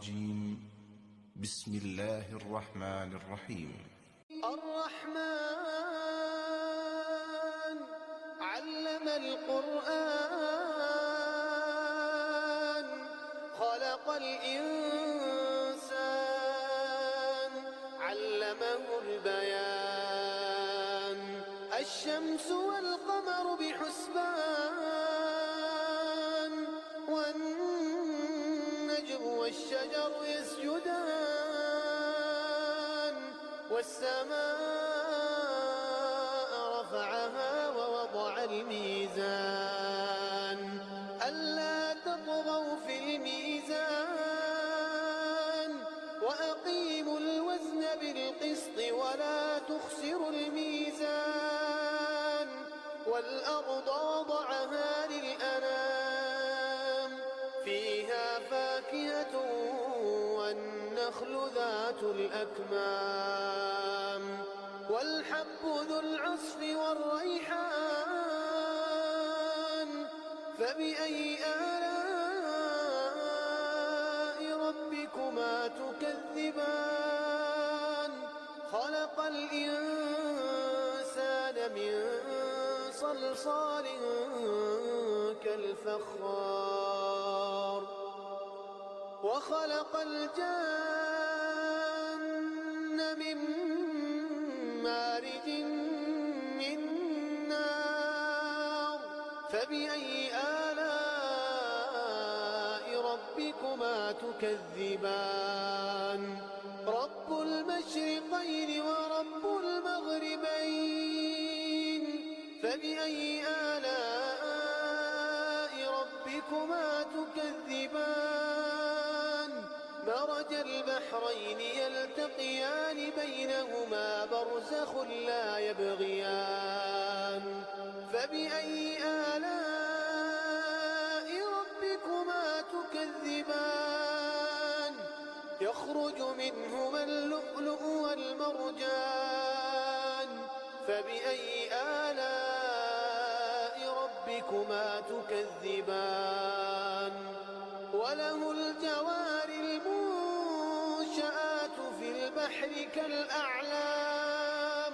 الرجيم. بسم الله الرحمن الرحيم. الرحمن علم القرآن خلق الإنسان علمه البيان الشمس والقمر بحسبان والنجم والشجر يسجدان والسماء رفعها ووضع الميزان ألا تطغوا في الميزان وأقيموا الوزن بالقسط ولا تخسروا الميزان والأرض وضعها للأنام فيها فاكهة والنخل ذات الأكمام والحب ذو العصف والريحان فبأي آلاء ربكما تكذبان خلق الإنسان من صلصال كالفخار وخلق الجن من مارج من نار فبأي آلاء ربكما تكذبان رب المشرقين ورب المغربين فبأي آلاء ربكما تكذبان مرج البحرين يلتقيان بينهما برزخ لا يبغيان فبأي آلاء ربكما تكذبان يخرج منهما اللؤلؤ والمرجان فبأي آلاء ربكما تكذبان وله الجوار المنشآت في البحر كالأعلام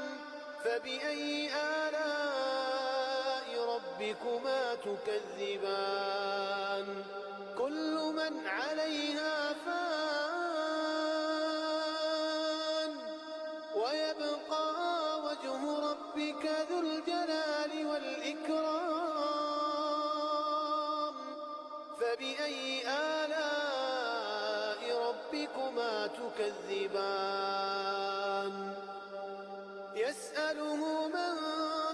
فبأي آلاء ربكما تكذبان كل من عليها فان ويبقى وجه ربك ذو الجلال والإكرام فبأي آلاء ربكما تكذبان يسأله من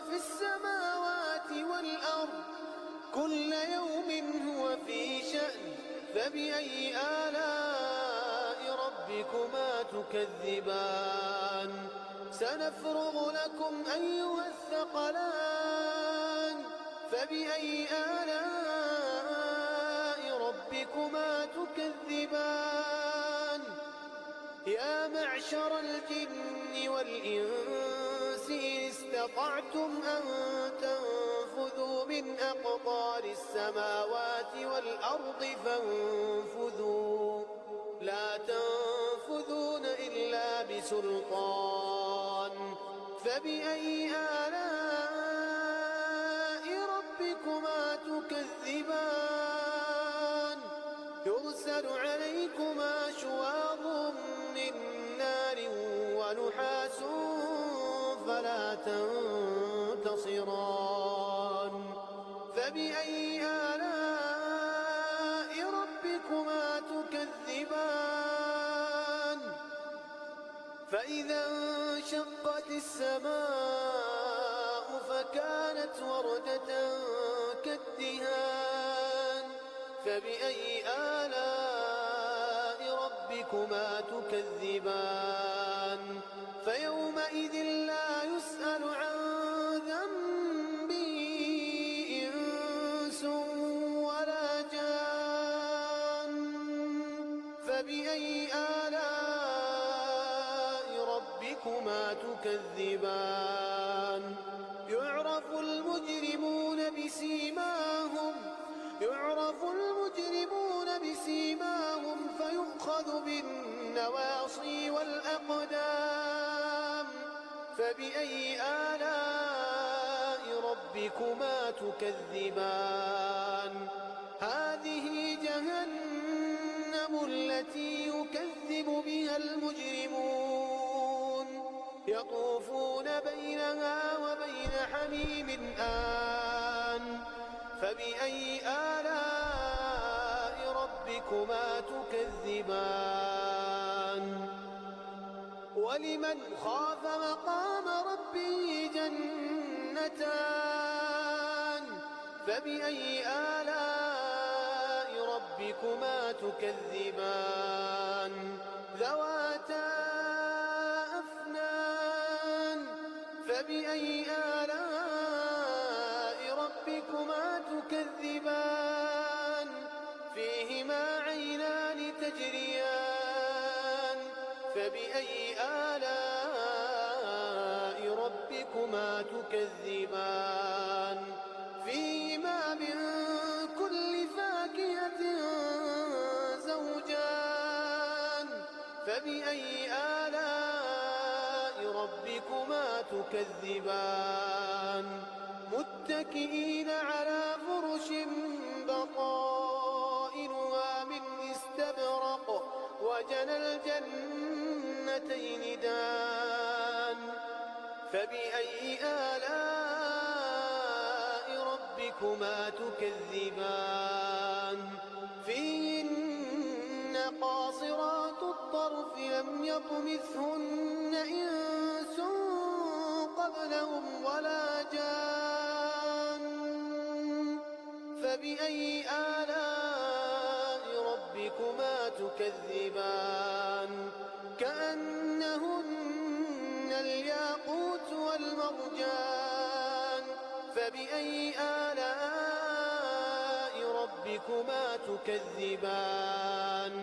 في السماوات والأرض كل يوم هو في شأن فبأي آلاء ربكما تكذبان سنفرغ لكم أيها الثقلان فبأي آلاء ربكما تكذبان يا معشر الجن والإنس إن استطعتم أن تنفذوا من أقطار السماوات والأرض فانفذوا لا تنفذون إلا بسلطان فبأي آلاء ربكما تكذبان يرسل عليكما شواظ من نار ونحاس فلا تنتصران فبأي آلاء ربكما تكذبان فإذا انشقت السماء فكانت وردة كالدهان فبأي آلاء ربكما تكذبان فيومئذ لا يسأل عن ذنبه إنس ولا جان فبأي آلاء ربكما تكذبان يعرف المجرمون بسيماهم فيؤخذ فبأي آلاء ربكما تكذبان هذه جهنم التي يكذب بها المجرمون يطوفون بينها وبين حميم آن فبأي آلاء ربكما تكذبان ولمن خاف مقام ربه جنتان فبأي آلاء ربكما تكذبان ذواتا أفنان فبأي آلاء ربكما تكذبان فيهما عينان تجريان فبأي آلاء ربكما تكذبان فيهما من كل فاكهة زوجان فبأي آلاء ربكما تكذبان متكئين على فرش بطائنها من استبرق وجنى الجنتين دان فبأي آلاء ربكما تكذبان فيهن قاصرات الطرف لم يطمثهن إنس قبلهم ولا جان فبأي آلاء ربكما تكذبان كأنهن الياقوت والمرجان فبأي آلاء ربكما تكذبان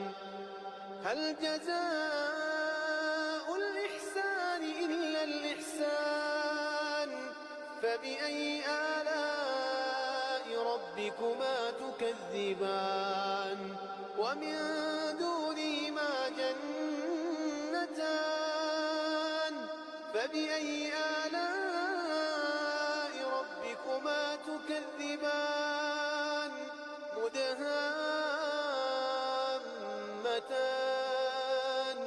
هل جزاء الإحسان إلا الإحسان فبأي آلاء ربكما تكذبان ومن دونهما جنتان فبأي آلاء ربكما تكذبان مدهامتان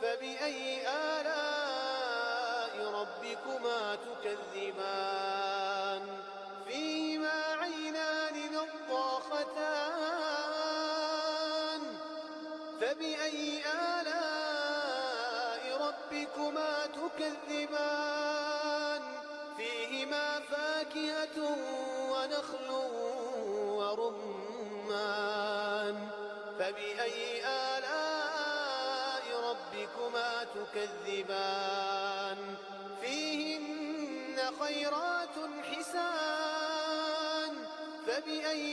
فبأي آلاء ربكما تكذبان فيهما عينان نضاختان فبأي آلاء ربكما تكذبان فيهما فاكهة ونخل ورمان فبأي آلاء ربكما تكذبان فيهن خيرات حسان فبأي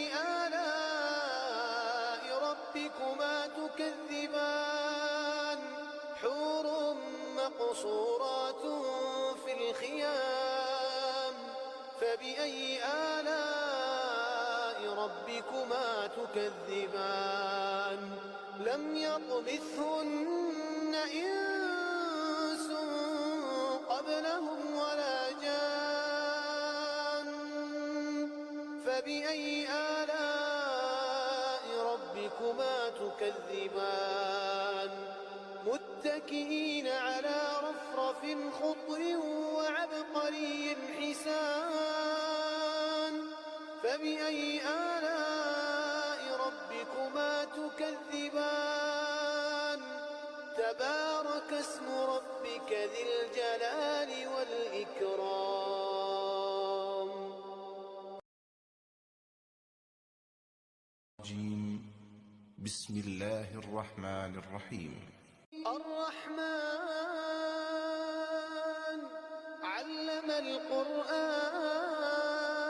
آلاء ربكما تكذبان حور مقصورات في الخيام فبأي آلاء ربكما تكذبان لم يطمثهن إنس قبلهم ولا جان فبأي آلاء ربكما تكذبان متكئين على رفرف خضر وعبقري حسان فبأي آلاء ربكما تكذبان تبارك اسم ربك ذي الجلال والإكرام بسم الله الرحمن الرحيم الرحمن علم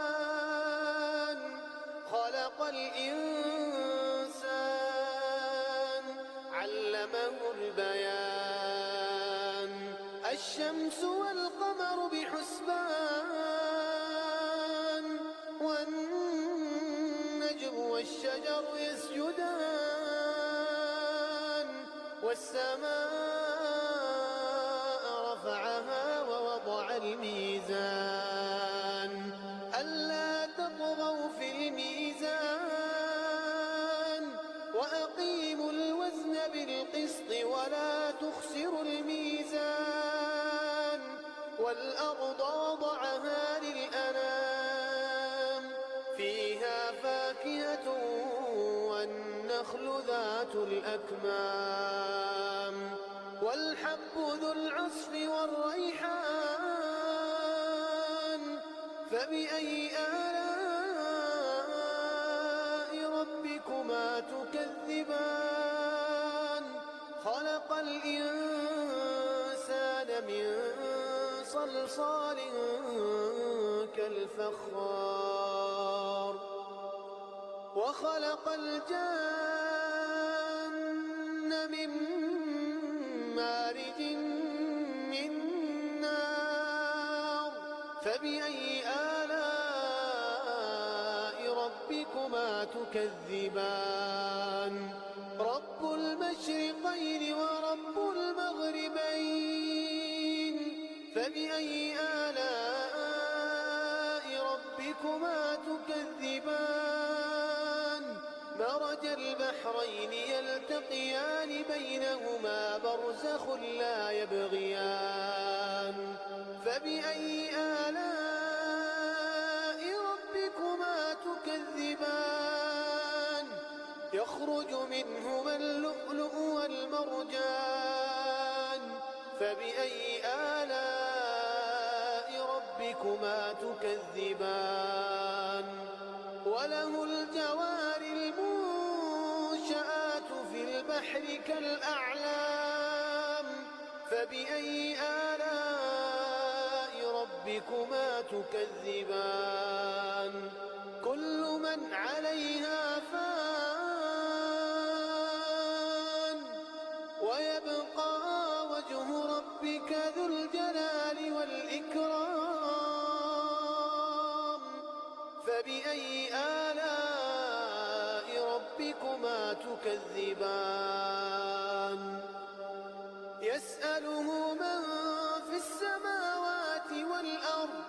القرآن خلق الإنسان علمه البيان الشمس والقمر بحسبان والنجم والشجر يسجدان والسماء ورفعها ووضع الميزان ألا تطغوا في الميزان وأقيموا الوزن بالقسط ولا تخسروا الميزان والأرض وضعها للأنام فيها فاكهة والنخل ذات الأكمام والحب ذو العصف والريحان فبأي آلاء ربكما تكذبان خلق الإنسان من صلصال كالفخار وخلق الجان من مارج من نار فبأي آلاء ربكما تكذبان رب المشرقين ورب المغربين فبأي آلاء ربكما تكذبان مرج البحرين يلتقيان بينهما برزخ لا يبغيان فبأي آلاء ربكما تكذبان يخرج منهما اللؤلؤ والمرجان فبأي آلاء ربكما تكذبان وله الجوار المنشآت في البحر كالأعلام فبأي آلاء ربكما تكذبان كل من عليها فان ويبقى وجه ربك ذو الجلال والإكرام فبأي آلاء ربكما تكذبان يسأله من في السماوات والأرض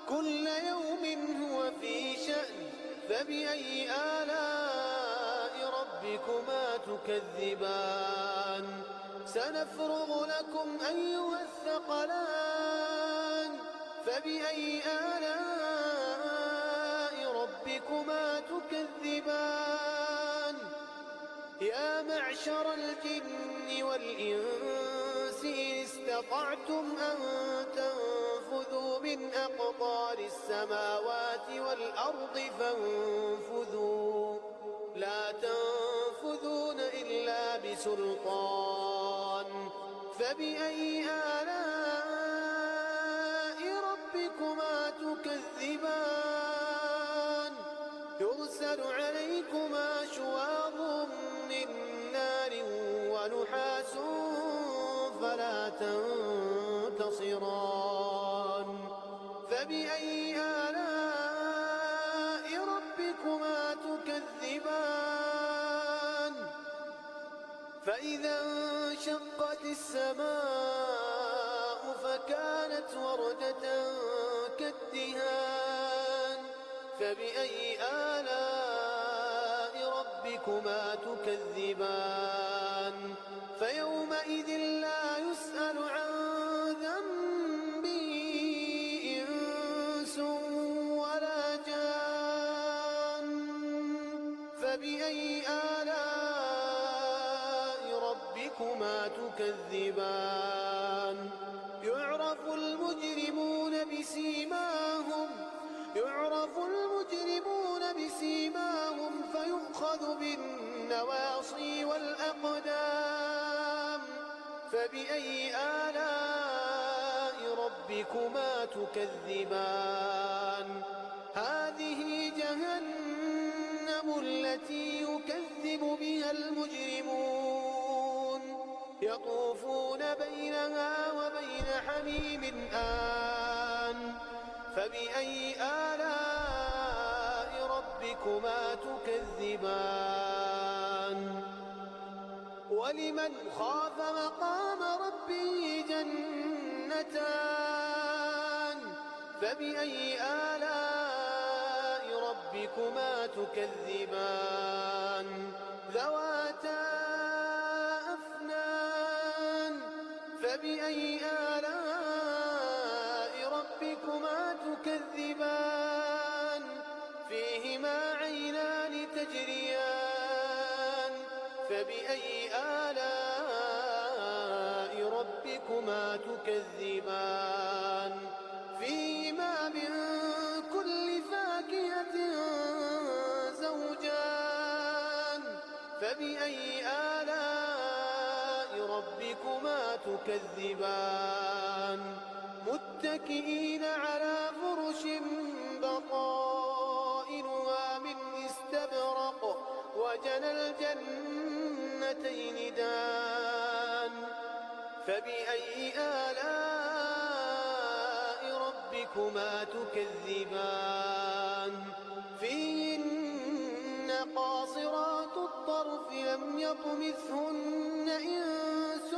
كل يوم هو في شأن فبأي آلاء ربكما تكذبان سنفرغ لكم أيها الثقلان فبأي آلاء ربكما تكذبان يا معشر الجن والإنس إن استطعتم أن تنفذوا من أقطار السماوات والأرض فانفذوا لا تنفذون إلا بسلطان فبأي آلاء ربكما تكذبان يرسل عليكما شواظ من نار ونحاس فلا تنتصران فبأي آلاء ربكما تكذبان فإذا انشقت السماء فكانت وردة كالدهان فبأي آلاء ربكما تكذبان فيومئذ لا يسأل عن ذنبه إنس ولا جان فبأي آلاء ربكما تكذبان يعرف المجرمون بسيماهم فيؤخذ بالنواصي والأقدام فبأي آلاء ربكما تكذبان هذه جهنم التي يكذب بها المجرمون يطوفون بينها وبين حميم آن فبأي آلاء ربكما تكذبان ولمن خاف مقام ربه جنتان جنتان فبأي آلاء ربكما تكذبان ذواتا أفنان فبأي آلاء ربكما تكذبان فيهما عينان تجريان فبأي آلاء ربكما تكذبان فيهما من كل فاكهة زوجان فبأي آلاء ربكما تكذبان متكئين على فرش بطائنها من استبرق وجنى الجنتين دان فبأي آلاء ربكما تكذبان فيهن قاصرات الطرف لم يطمثهن إنس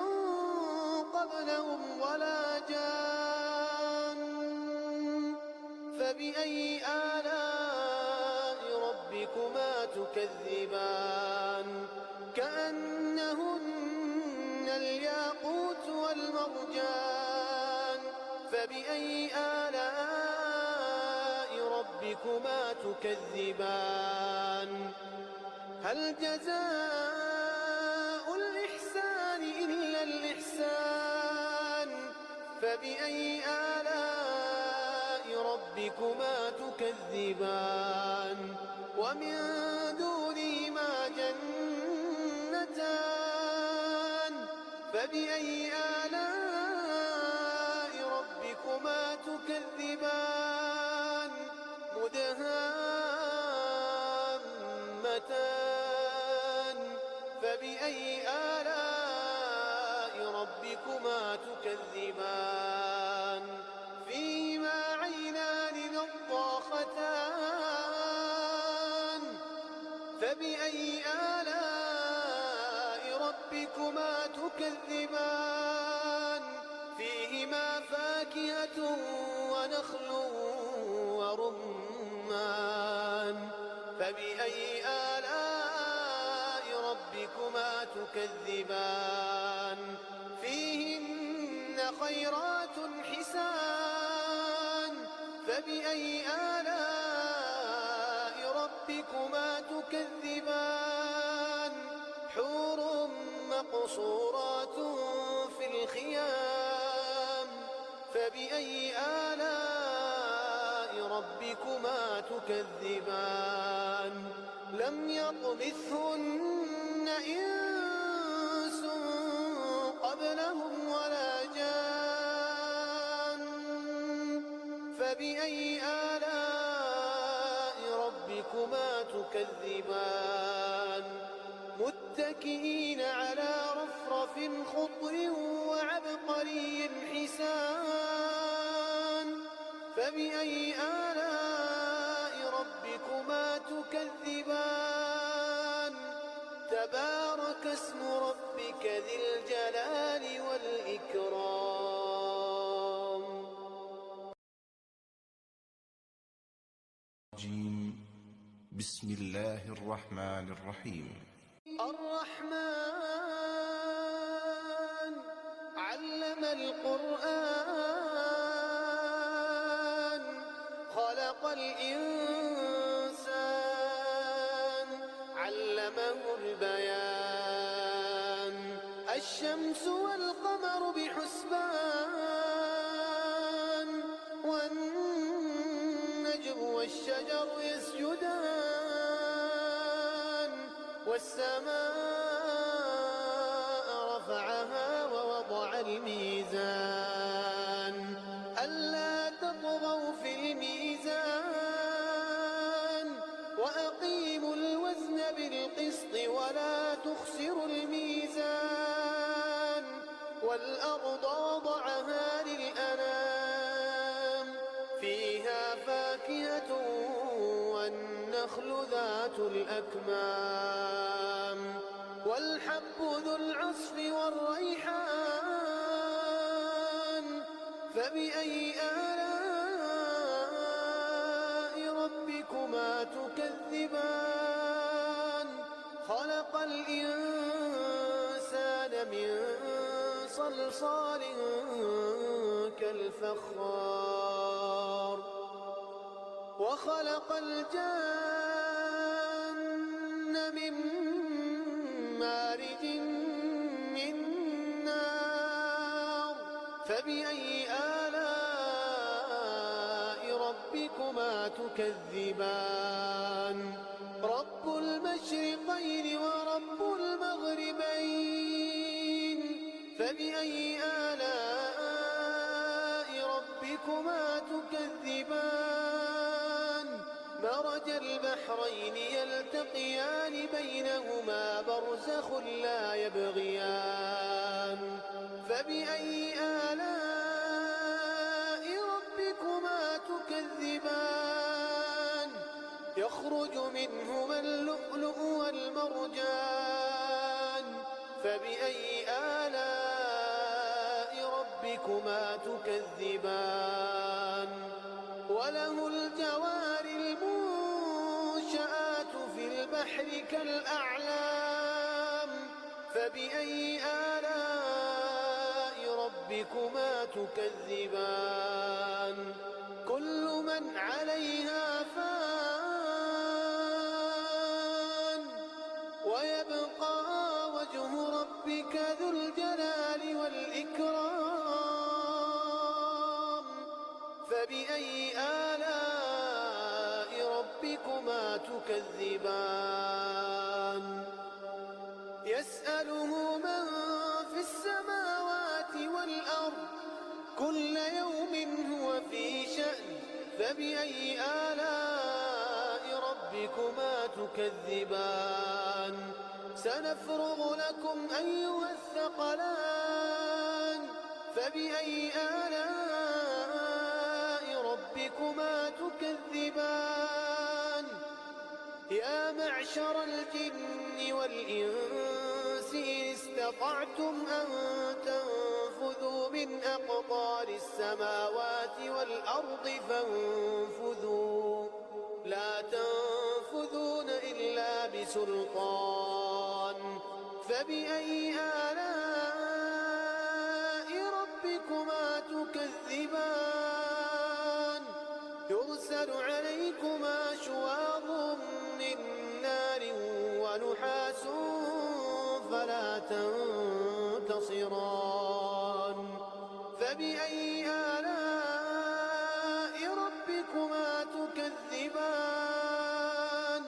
قبلهم ولا جان فبأي آلاء ربكما تكذبان كأنهن الياقوت والمرجان فبأي آلاء ربكما تكذبان هل جزاء الإحسان إلا الإحسان فبأي آلاء ربكما تكذبان ومن دونهما جنتان فبأي آلاء ربكما تكذبان مدهامتان فبأي آلاء ربكما تكذبان فيهما عينان نضاختان فبأي آلاء ربكما تكذبان فيهما فاكهة ونخل ورمان فبأي آلاء ربكما تكذبان فيهن خيرات حسان فبأي آلاء ربكما تكذبان حور مقصورات في الخيام فبأي آلاء ربكما تكذبان لم يطمثهن إنس قبلهم ولا جان فبأي آلاء ربكما تكذبان متكئين على رفرف خضر وعبقري حسان فبأي آلاء ربكما تكذبان تبارك اسم ربك ذي الجلال والإكرام بسم الله الرحمن الرحيم الرحمن علم القرآن خلق الإنسان علمه البيان الشمس والقمر بحسبان والنجم والشجر يسجدان والسماء رفعها ووضع الميزان ألا تطغوا في الميزان وأقيموا الوزن بالقسط ولا تخسروا الميزان والأرض وضعها للأنام فيها فاكهة والنخل ذات الأكمام والحب ذو العصف والريحان فبأي آلاء ربكما تكذبان خلق الإنسان من صلصال كالفخار وخلق الجن من مارج من نار فبأي آلاء ربكما تكذبان رب المشرقين ورب المغربين فبأي آلاء ربكما تكذبان مرج البحرين يلتقيان بينهما برزخ لا يبغيان فبأي آلاء ربكما تكذبان يخرج منهما اللؤلؤ والمرجان فبأي آلاء ربكما تكذبان وله الجوار المنشآت في البحر كالأعلام فبأي آلاء ربكما تكذبان كل من عليها فان ويبقى وجه ربك ذو الجلال والإكرام فبأي آلاء ربكما تكذبان يسأله من في السماوات والأرض كل يوم هو في شأن فبأي آلاء ربكما تكذبان سنفرغ لكم أيها الثقلان فبأي آلاء ربكما تكذبان يا معشر الجن والإنس إن استطعتم أن تنفذوا من أقطار السماوات والأرض فانفذوا لا تنفذون إلا بسلطان فبأي آلاء ربكما تكذبان يرسل عليكما شواظ من نار ونحاس فلا تنتصران فبأي آلاء ربكما تكذبان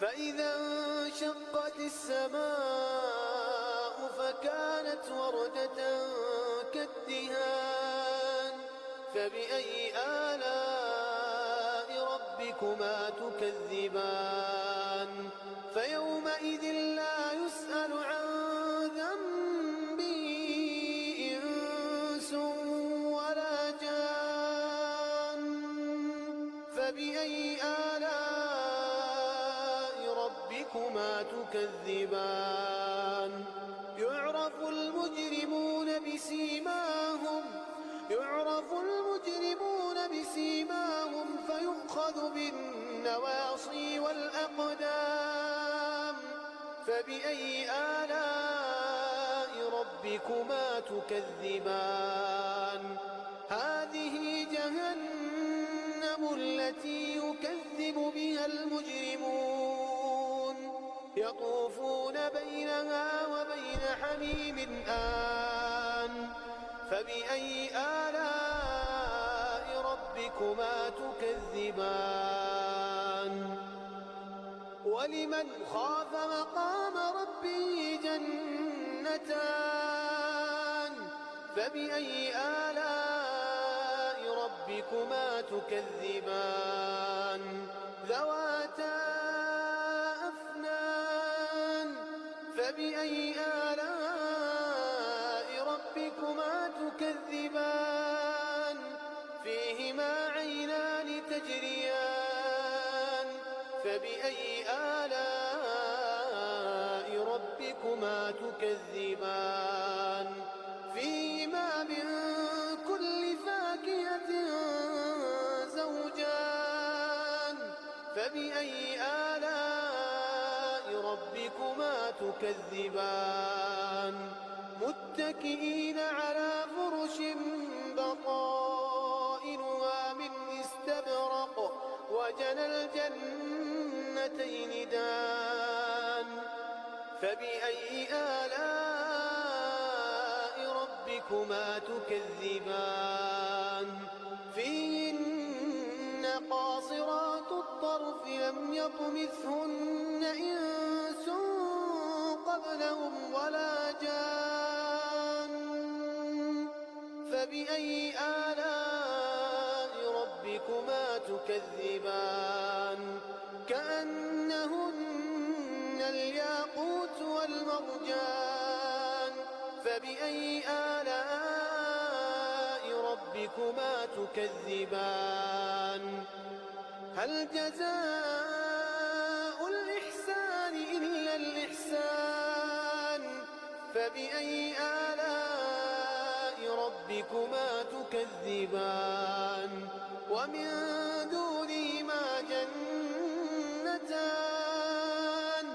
فإذا انشقت السماء فكانت وردة كالدهان فبأي آلاء ربكما تكذبان فيومئذ لا يسأل عن ذنبه إنس ولا جان فبأي آلاء ربكما تكذبان يعرف المجرمون بسيماهم فيؤخذ بالنواصي والأقدام فبأي آلاء ربكما تكذبان هذه جهنم التي يكذب بها المجرمون يطوفون بينها وبين حميم آن فبأي آلاء ربكما تكذبان ولمن خاف مقام ربه جنتان فبأي آلاء ربكما تكذبان ذواتا أفنان فبأي آلاء ربكما تكذبان فيهما عينان تجريان فبأي آلاء ربكما تكذبان فيهما من فبأي آلاء ربكما تكذبان متكئين على فرش بطائنها من استبرق وجنى الجنتين دان فبأي آلاء ربكما تكذبان فيهن قاصرات الطرف لم يطمثهن إنس قبلهم ولا جان فبأي آلاء ربكما تكذبان كأنهن الياقوت والمرجان فبأي آلاء ربكما تكذبان هل جزاء الإحسان إلا الإحسان فبأي آلاء ربكما تكذبان ومن دونهما جنتان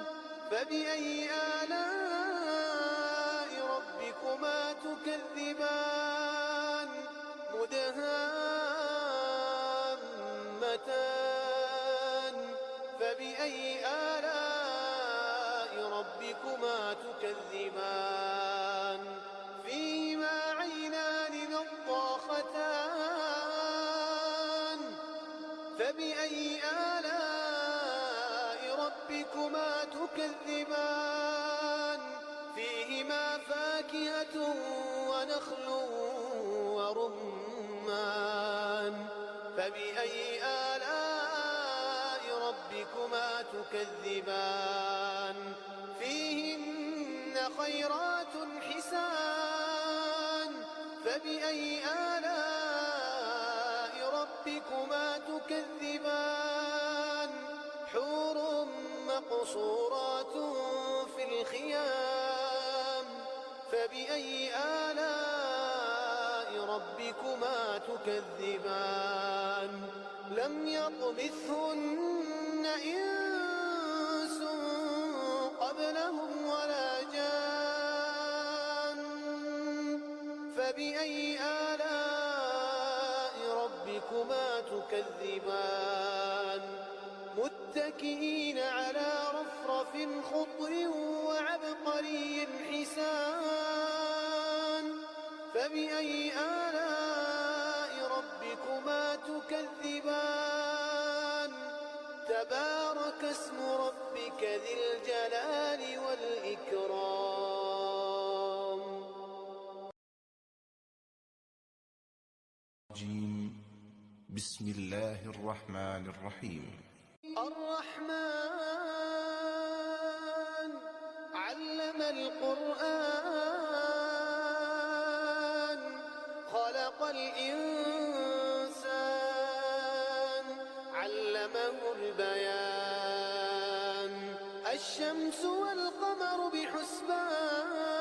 فبأي آلاء ربكما تكذبان مدهامتان فبأي آلاء ربكما تكذبان فيهما عينان نضاختان فبأي آلاء ربكما تكذبان فيهما فاكهة ونخل ورمان فبأي آلاء ربكما تكذبان فيهن خيرات حسان فبأي آلاء ربكما تكذبان حور مقصورات في الخيام فبأي آلاء ربكما تكذبان لم يطمثهن إنس قبلهم ولا جان فبأي آلاء ربكما تكذبان متكئين على رفرف خضر وعبقري حسان فبأي آلاء ربكما تكذبان تبارك اسم ربك ذي الجلال والإكرام بسم الله الرحمن الرحيم الرحمن علم القرآن خلق الإنسان علمه البيان الشمس والقمر بحسبان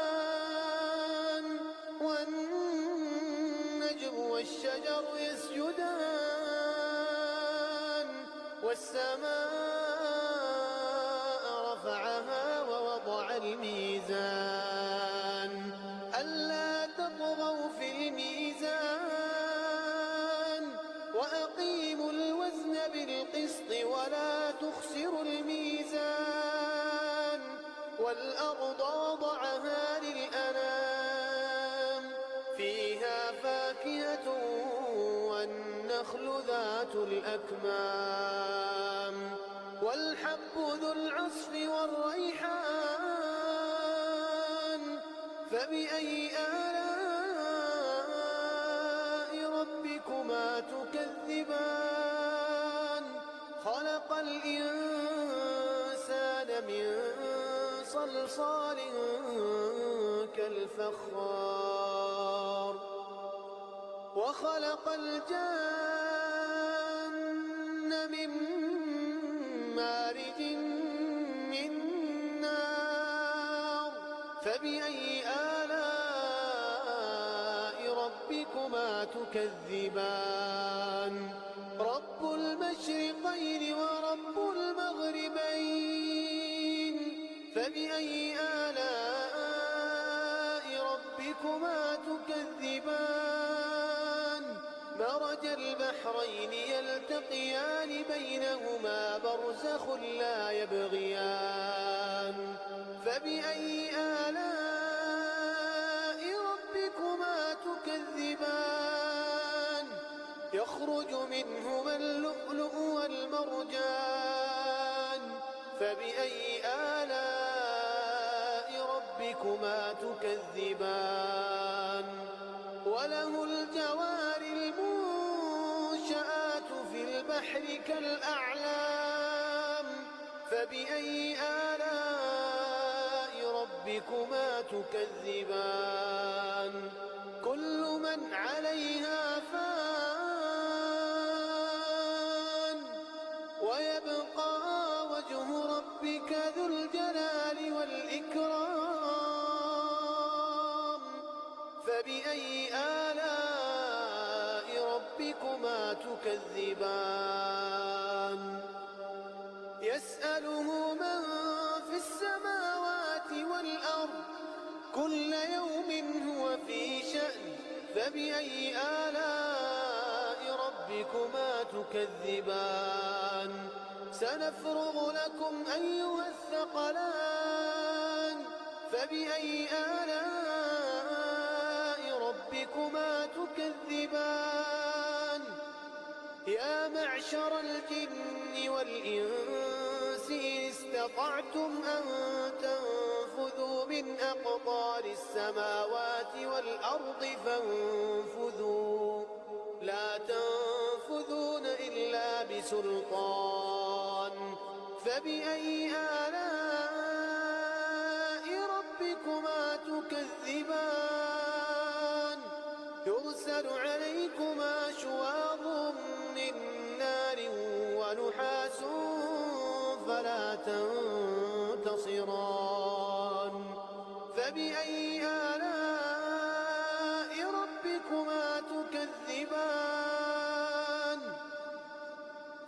والنجم والشجر يسجدان والسماء رفعها ووضع الميزان ألا تطغوا في الميزان وأقيموا الوزن بالقسط ولا تخسروا الميزان والأرض وضعها للأنام فيها فاكهة والنخل ذات الأكمام والحب ذو العصف والريحان فبأي آلاء ربكما تكذبان خلق الإنسان من صلصال كالفخار وخلق الجن من مارج من نار فبأي آلاء ربكما تكذبان رب المشرقين ورب فبأي آلاء ربكما تكذبان مرج البحرين يلتقيان بينهما برزخ لا يبغيان فبأي آلاء ربكما تكذبان يخرج منهما اللؤلؤ والمرجان فبأي آلاء ربكما تكذبان وله الجوار المنشآت في البحر كالأعلام فبأي آلاء ربكما تكذبان كل من عليها فان ويبقى وجه ربك ذو الجلال والإكرام فبأي آلاء ربكما تكذبان يسأله من في السماوات والأرض كل يوم هو في شأن فبأي آلاء ربكما تكذبان سنفرغ لكم أيها الثقلان فبأي آلاء ربكما تكذبان يا معشر الجن والإنس إن استطعتم أن تنفذوا من أقطار السماوات والأرض فانفذوا لا تنفذون إلا بسلطان فبأي آلاء ربكما تكذبان يرسل عليكما شواظ من نار ونحاس فلا تنتصران فبأي آلاء ربكما تكذبان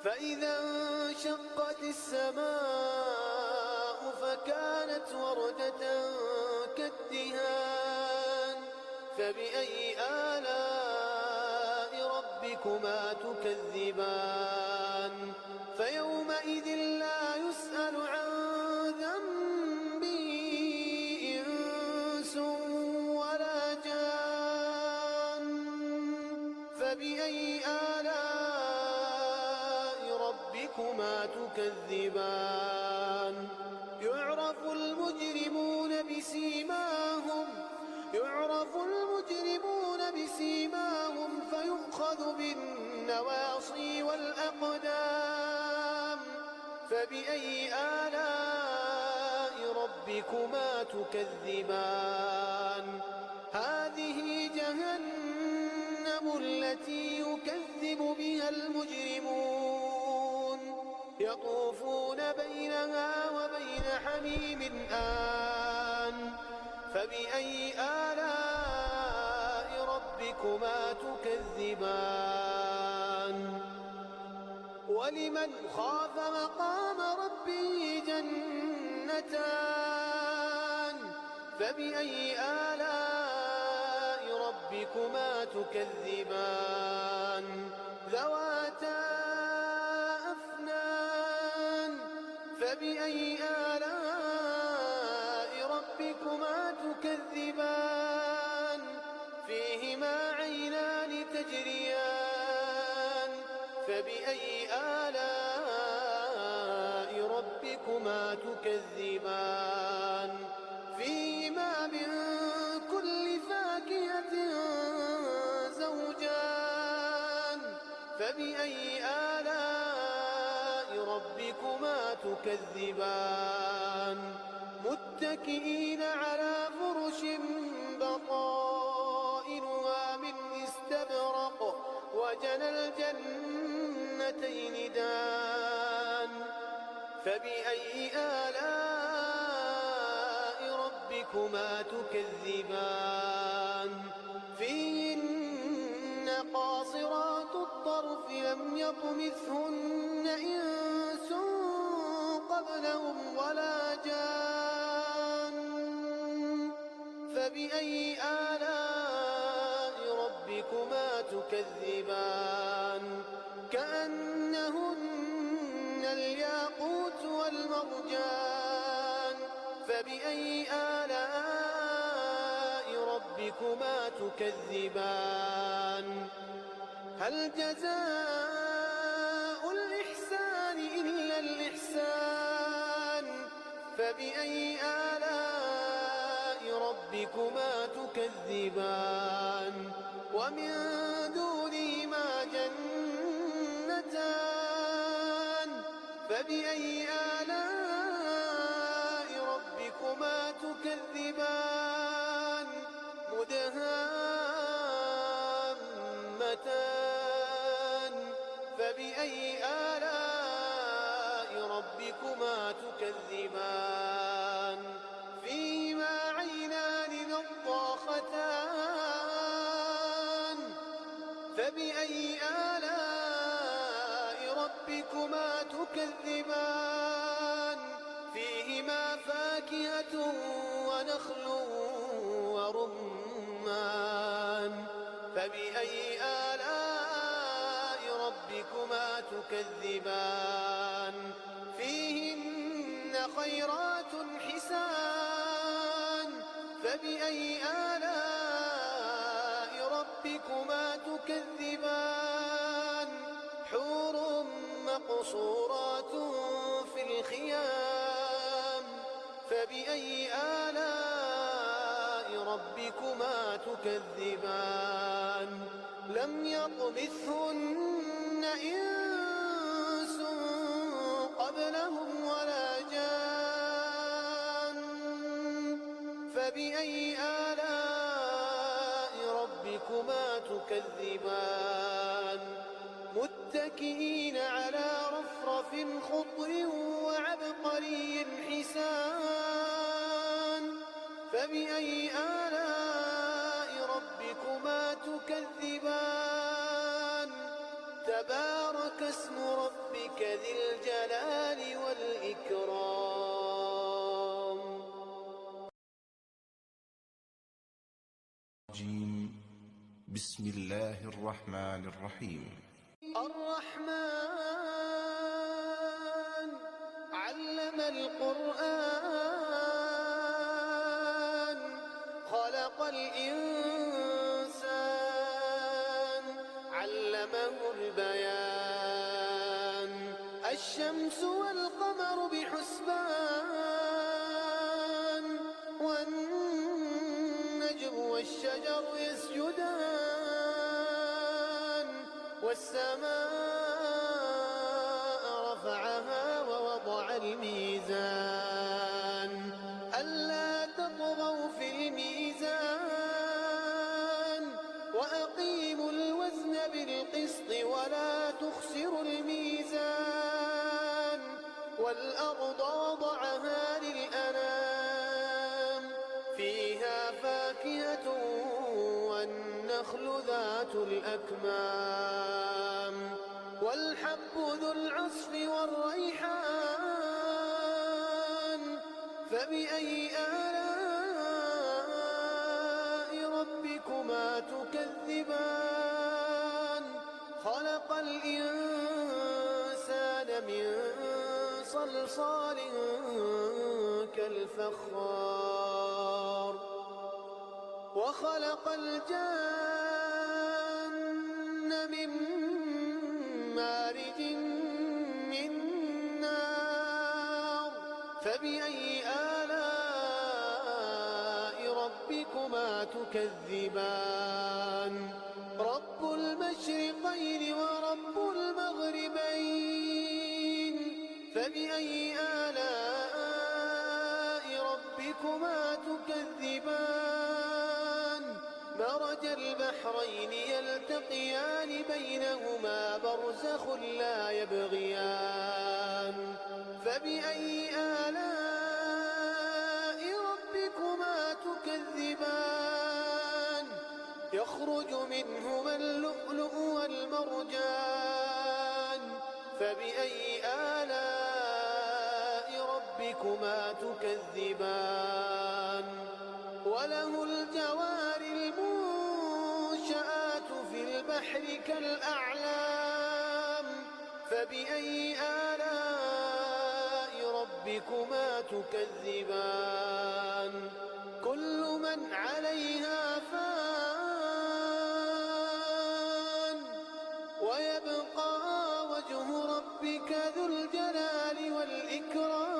فإذا انشقت السماء فكانت وردة كالدهان فبأي آلاء ربكما تكذبان فيومئذ لا يسأل عن ذنبه إنس ولا جان فبأي آلاء ربكما تكذبان يعرف المجرمون بسيماهم فيؤخذ بالنواصي والأقدام فبأي آلاء ربكما تكذبان هذه جهنم التي يكذب بها المجرمون يطوفون بينها وبين حميم آن فبأي آلاء ربكما تكذبان ولمن خاف مقام ربه جنتان فبأي آلاء ربكما تكذبان ذواتا أفنان فبأي آلاء ربكما تكذبان فيهما عينان تجريان فبأي آلاء ربكما تكذبان فيهما من كل فاكهة زوجان فبأي آلاء ربكما تكذبان متكئين على فرش بطائنها من استبرق وجنى الجنتين دان فبأي آلاء ربكما تكذبان فيهن قاصرات الطرف لم يطمثهن إنس قبلهم ولا جان فبأي آلاء ربكما تكذبان كأنهن الياقوت والمرجان فبأي آلاء ربكما تكذبان هل جزاء الإحسان إلا الإحسان فبأي آلاء ربكما تكذبان ومن دونهما جنتان فبأي آلاء ربكما تكذبان مدهامتان فبأي آلاء ربكما تكذبان فيهما عينان نضاختان فبأي آلاء ربكما تكذبان فيهما فاكهة ونخل ورمان فبأي آلاء ربكما تكذبان فيهن خيرات حسان فبأي آلاء ربكما تكذبان حور مقصورات في الخيام فبأي آلاء ربكما تكذبان لم يطمثهن إنس قبلهم ولا جان فبأي آلاء ربكما تكذبان متكئين على رفرف خضر وعبقري حسان فبأي آلاء ربكما تكذبان تبارك اسم ربك ذي الجلال والإكرام بسم الله الرحمن الرحيم الرحمن علم القرآن خلق الإنسان علمه البيان الشمس والقمر بحسبان والنجم والشجر يسجدان والسماء رفعها ووضع الميزان ألا تطغوا في الميزان وأقيموا الوزن بالقسط ولا تخسروا الميزان والأرض وضعها للأنام فيها فاكهة والنخل ذات الأكمام والحب ذو العصف والريحان فبأي آلاء ربكما تكذبان خلق الإنسان من صلصال كالفخار وخلق الجن من مارج من نار فبأي آلاء ربكما تكذبان رب المشرقين ورب المغربين فبأي آلاء ربكما تكذبان مرج البحرين يلتقيان بينهما برزخ لا يبغيان فبأي آلاء ربكما تكذبان يخرج منهما اللؤلؤ والمرجان فبأي آلاء ربكما تكذبان وله الجوار المنشآت في البحر كالأعلام فبأي آلاء ربكما تكذبان كل من عليها فان ويبقى وجه ربك ذو الجلال والإكرام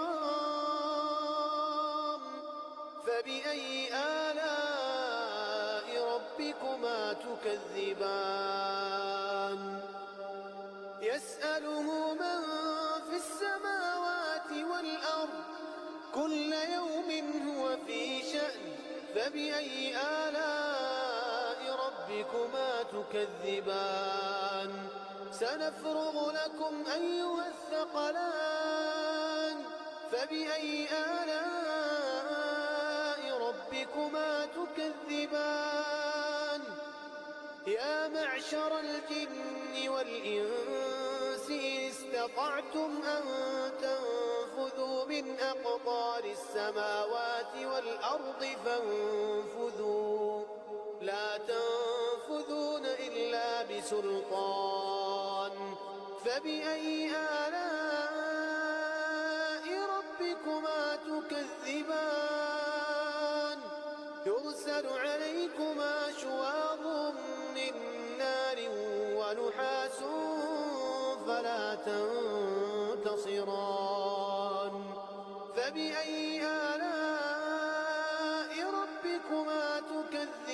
فبأي آلاء ربكما تكذبان يسأله من في السماوات والأرض كل يوم هو في شأن فبأي آلاء ربكما تكذبان سنفرغ لكم أيها الثقلان فبأي آلاء ربكما تكذبان يا معشر الجن والإنس إن استطعتم أن تنفذوا من أقطار السماوات والأرض فانفذوا لا تنفذون إلا بسلطان فبأي آلاء ربكما تكذبان يرسل عليكما شواظ من نار ونحاس فلا تنتصران فبأي آلاء ربكما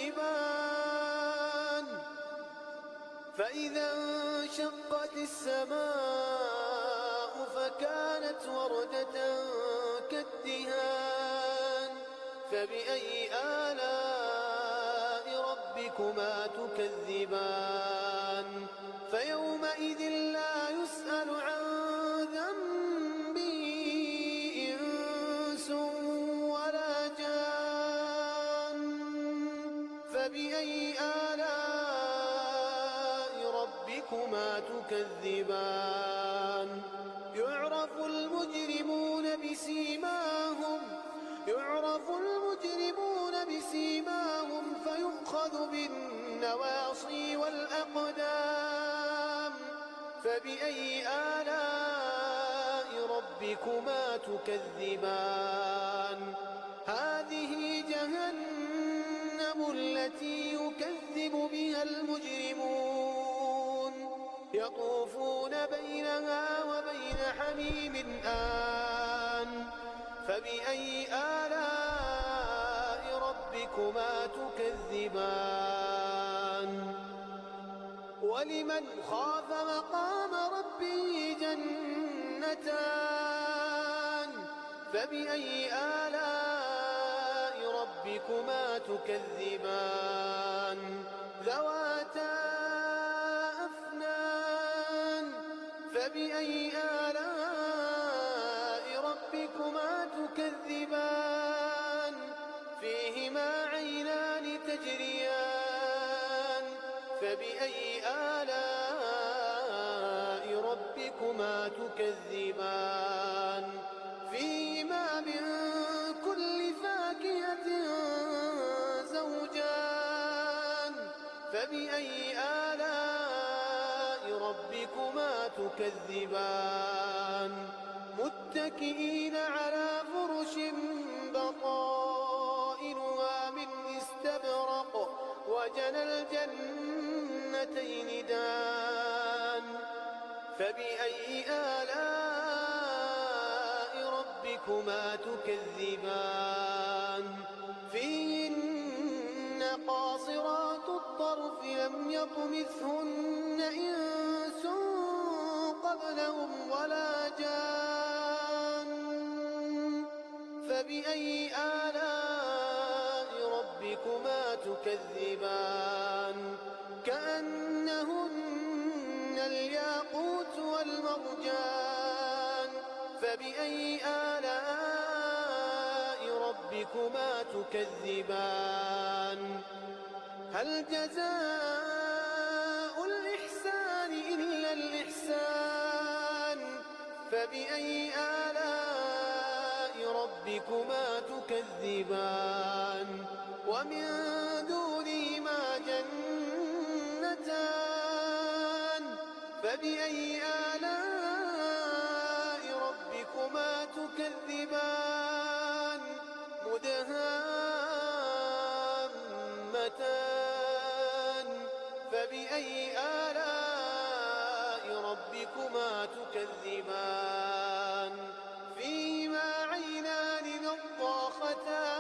تكذبان فإذا انشقت السماء فكانت وردة كالدهان فبأي آلاء ربكما تكذبان فيومئذ لا يسأل عن ذنبه إنس ولا جان فبأي آلاء ربكما تكذبان يعرف المجرمون بسيماهم فيؤخذ بالنواصي والأقدام فبأي آلاء ربكما تكذبان هذه جهنم التي يكذب بها المجرمون يطوفون بينها وبين حميم آن فبأي آلاء ربكما تكذبان ولمن خاف مقام ربه جنتان فبأي آلاء ربكما تكذبان ذواتا أفنان فبأي آلاء ربكما تكذبان فيهما عينان تجريان فبأي آلاء ربكما تكذبان فيهما من كل فاكهة زوجان فبأي آلاء ربكما تكذبان متكئين على فرش بطائنها من استبرق وجنى الجنتين دان فبأي آلاء ربكما تكذبان فيهن قاصرات الطرف لم يطمثهن إنس قبلهم ولا جان فبأي آلاء ربكما تكذبان كأنهن الياقوت والمرجان فبأي آلاء ربكما تكذبان هل جزاء الإحسان إلا الإحسان فبأي آلاء ربكما تكذبان ومن دونهما جنتان فبأي آلاء ربكما تكذبان مدهامتان فبأي آلاء ربكما تكذبان فيهما عينان نضاختان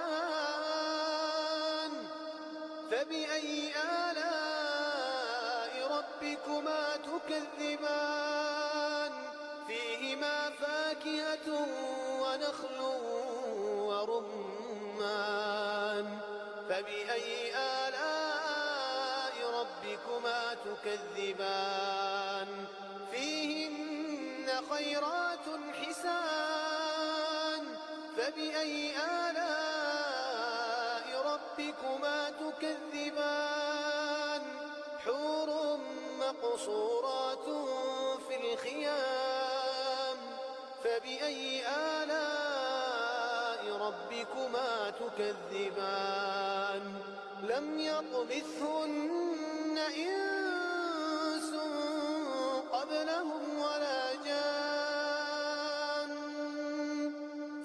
فبأي آلاء ربكما تكذبان فيهما فاكهة ونخل ورمان فبأي آلاء ربكما تكذبان فيهن خيرات حسان فبأي آلاء ربكما تكذبان حور مقصورات في الخيام فبأي آلاء ربكما تكذبان لم يطمثهن إنس قبلهم ولا جان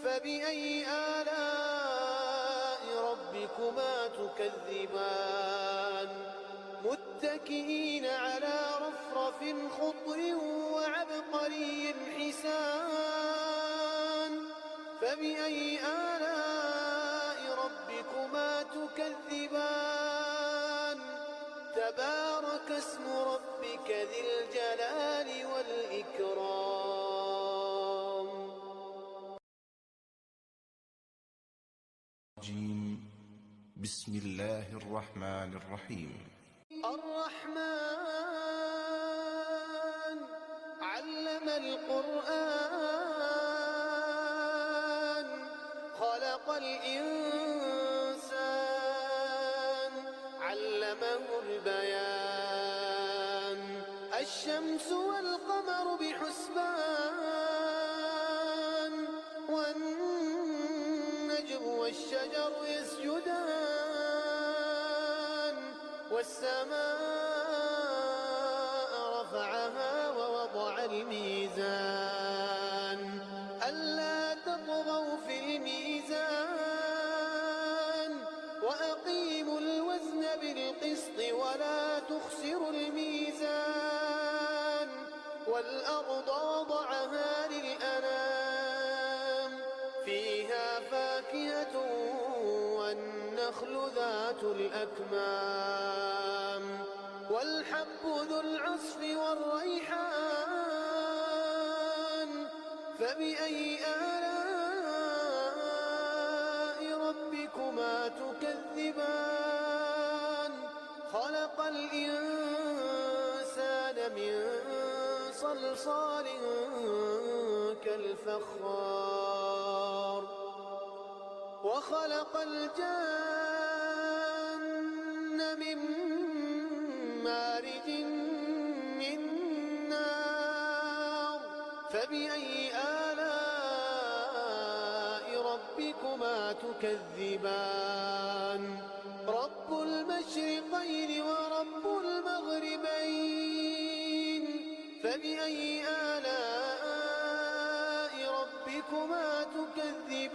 فبأي آلاء ربكما تكذبان متكئين على رفرف خضر وعبقري حسان فبأي آلاء ربكما تكذبان تبارك اسم ربك ذي الجلال والإكرام. بسم الله الرحمن الرحيم. الرحمن علم القرآن خلق الإنسان علمه البيان الشمس والقمر بحسبان والنجم والشجر يسجدان والسماء رفعها ووضع الميزان ألا تطغوا في الميزان وأقيموا الوزن بالقسط ولا تخسروا الميزان والأرض وضعها للأنام فيها فاكهة والنخل ذات الأكمام والحب ذو العصف والريحان فبأي آلاء ربكما تكذبان خلق الإنسان من صلصال كالفخار وخلق الجن من مارج من نار فبأي آلاء ربكما تكذبان رب المشرقين ورب المغربين فبأي آلاء ربكما تكذبان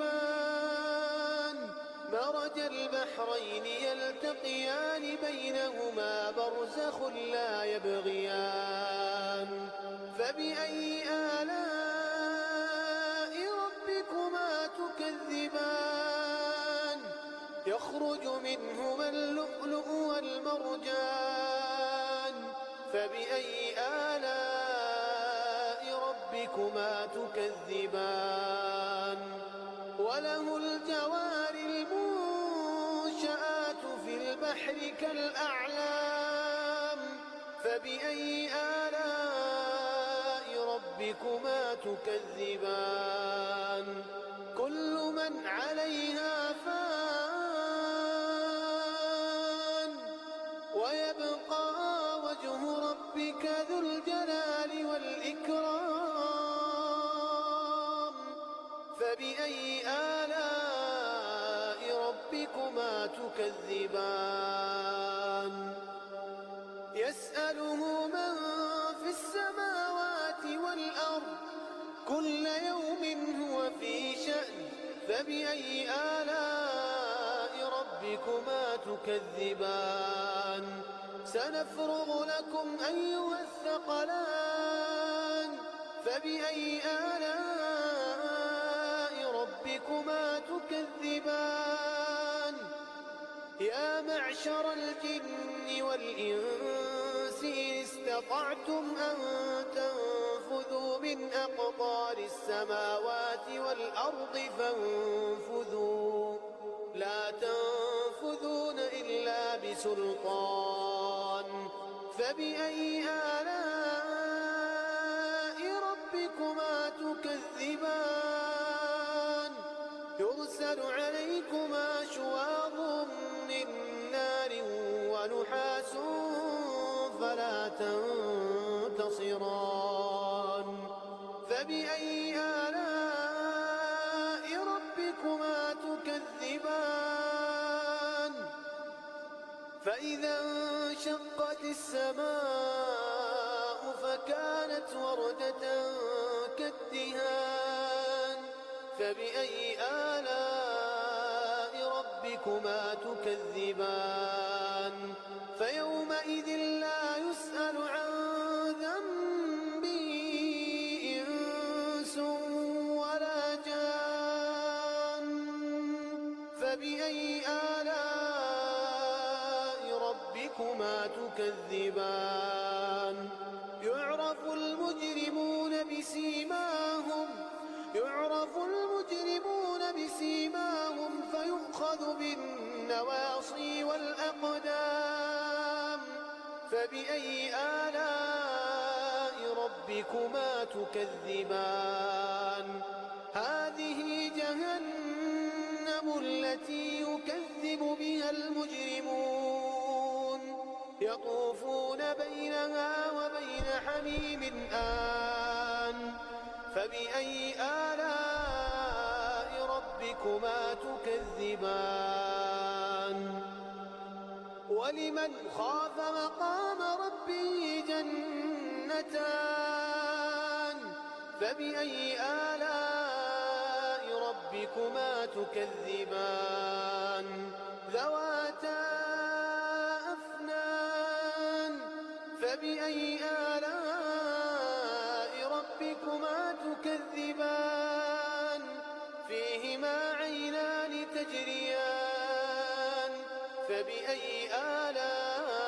مرج البحرين يلتقيان بينهما برزخ لا يبغيان فبأي آلاء ربكما تكذبان يخرج منهما اللؤلؤ والمرجان فبأي آلاء ربكما تكذبان وله الجوار المنشآت في البحر كالأعلام فبأي آلاء ربكما تكذبان كل من عليها فان ويبقى وجه ربك ذو الجلال والإكرام فبأي آلاء ربكما تكذبان تكذبان يسأله من في السماوات والأرض كل يوم هو في شأن فبأي آلاء ربكما تكذبان سنفرغ لكم أيها الثقلان فبأي آلاء ربكما تكذبان يا معشر الجن والإنس إن استطعتم أن تنفذوا من أقطار السماوات والأرض فانفذوا لا تنفذون إلا بسلطان فبأي آلاء ربكما تكذبان يرسل عليكما شواظ من نار ونحاس فلا تنتصران فبأي آلاء ربكما تكذبان فإذا انشقت السماء فكانت وردة كالدهان فبأي آلاء ربكما تكذبان فيومئذ لا يسأل عن ذنبه إنس ولا جان فبأي آلاء ربكما تكذبان يعرف المجرمون بسيماهم فيؤخذ بالنواصي والأقدام فبأي آلاء ربكما تكذبان هذه جهنم التي يكذب بها المجرمون يطوفون بينها وبين حميم آن فبأي آلاء ربكما تكذبان ولمن خاف مقام ربه جنتان فبأي آلاء ربكما تكذبان ذواتا أفنان فبأي آلاء ربكما تكذبان فيهما عينان تجريان فبأي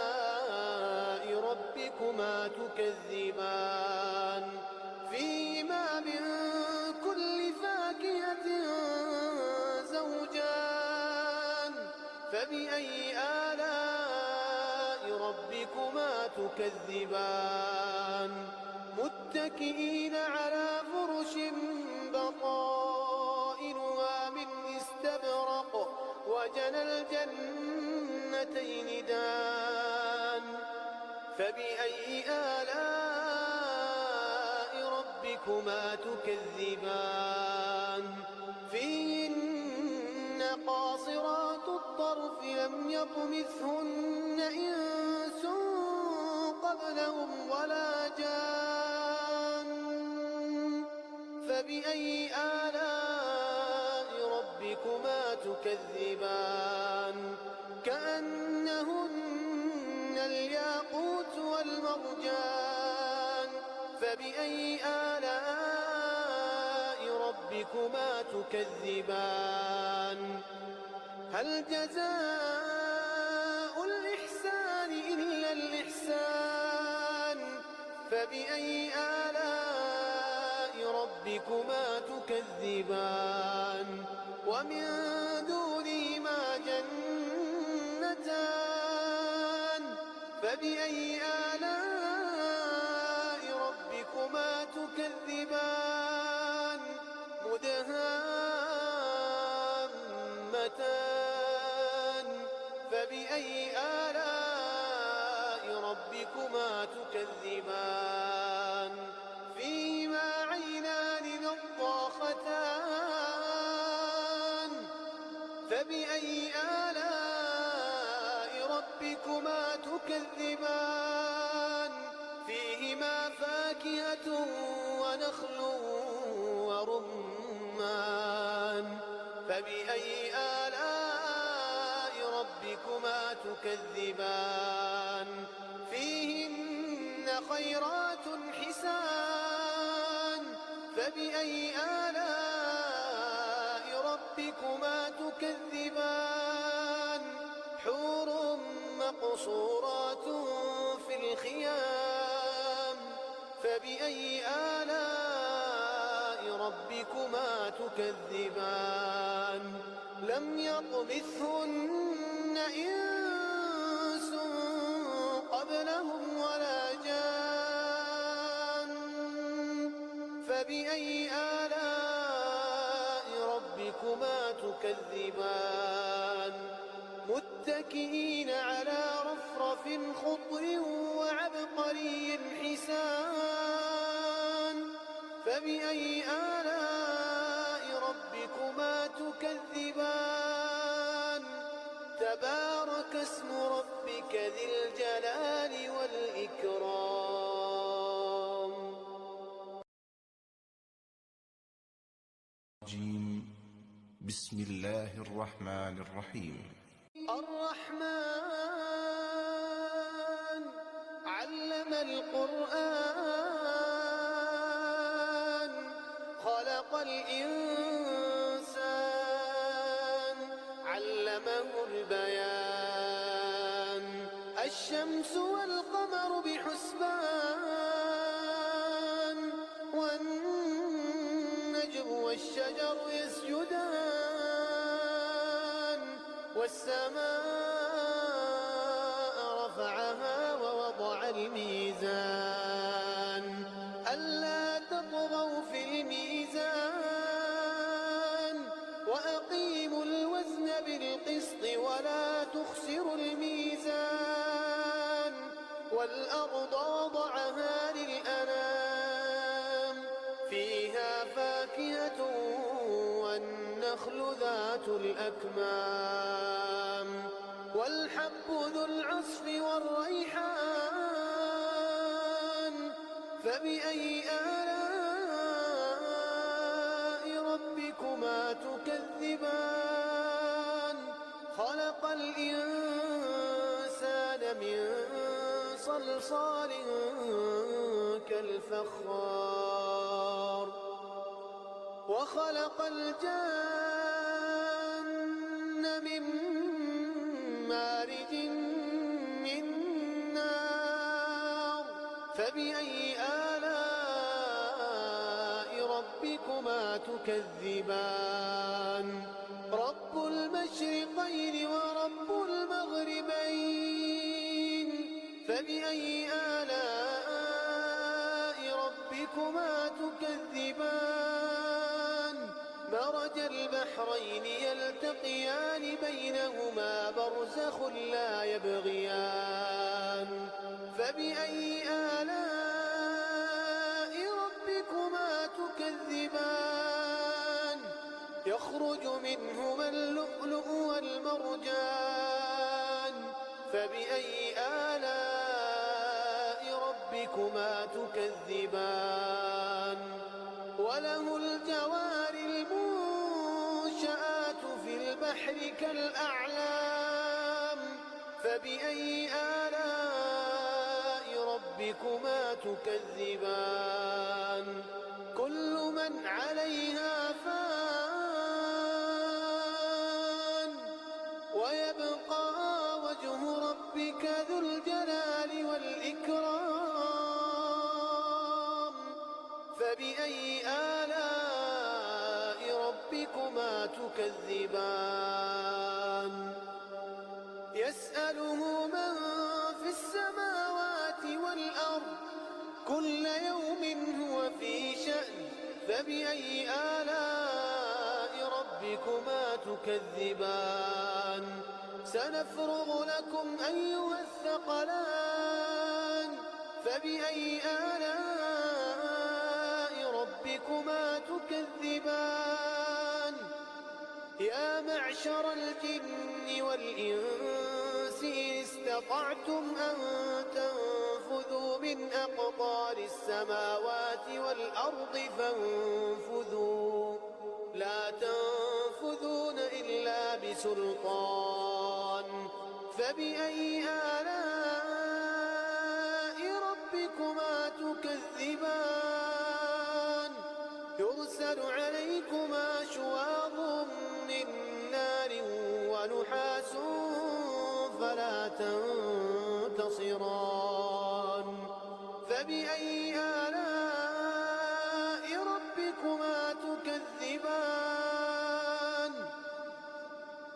آلاء ربكما تكذبان فيهما من كل فاكهة زوجان فبأي آلاء ربكما تكذبان متكئين على فرش بطائنها من استبرق وجنى الجنتين دان فبأي آلاء ربكما تكذبان فيهن قاصرات الطرف لم يطمثهن إنس قبلهم ولا جان فبأي آلاء ربكما تكذبان كأنهن الياقوت والمرجان فبأي آلاء ربكما تكذبان هل جزاء الإحسان إلا الإحسان فبأي آلاء ربكما تكذبان ومن دونهما جنتان فبأي آلاء ربكما تكذبان مدهامتان فبأي آلاء ربكما تكذبان فيهما عينان نضاختان. فبأي ربكما تكذبان فيهما فاكهة ونخل ورمان فبأي آلاء ربكما تكذبان فيهن خيرات حسان فبأي آلاء ربكما تكذبان حور مقصورات في الخيام فبأي آلاء ربكما تكذبان لم يطمثهن إنس قبلهم ولا جان فبأي آلاء ربكما تكذبان متكئين على رفرف خضر وعبقري حسان فبأي آلاء ربكما تكذبان تبارك اسم ربك ذي الجلال والإكرام. بسم الله الرحمن الرحيم. الرحمن علم القرآن خلق الإنسان علمه البيان الشمس والقمر بحسبان والنجم والشجر يسجدان والسماء رفعها ووضع الميزان ألا تطغوا في الميزان وأقيموا الوزن بالقسط ولا تخسروا الميزان والأرض وضعها للأنام فيها فاكهة والنخل ذات الأكمام والحب ذو العصف والريحان فبأي آلاء ربكما تكذبان خلق الإنسان من صلصال كالفخار وخلق الجن من مارج من نار فبأي آلاء ربكما تكذبان رب المشرقين ورب المغربين فبأي آلاء ربكما تكذبان مرج البحرين يلتقيان بينهما برزخ لا يبغيان فبأي آلاء ربكما تكذبان يخرج منهما اللؤلؤ والمرجان فبأي آلاء ربكما تكذبان وله الجوار المنشآت في البحر كالأعلام فبأي آلاء ربكما تكذبان كل من عليها فان ويبقى وجه ربك ذو الجلال والإكرام فبأي آلاء ربكما تكذبان يسأله من في السماوات والأرض كل يوم هو في شأن فبأي آلاء ربكما تكذبان سنفرغ لكم أيها الثقلان فبأي آلاء ربكما تكذبان يا معشر الجن والإنس إن استطعتم أن تنفذوا من أقطار السماوات والأرض فانفذوا لا تنفذون إلا بسلطان فبأي آلاء ربكما تكذبان يرسل عليكما شواظ من نار ونحاس فلا تنتصران فبأي آلاء ربكما تكذبان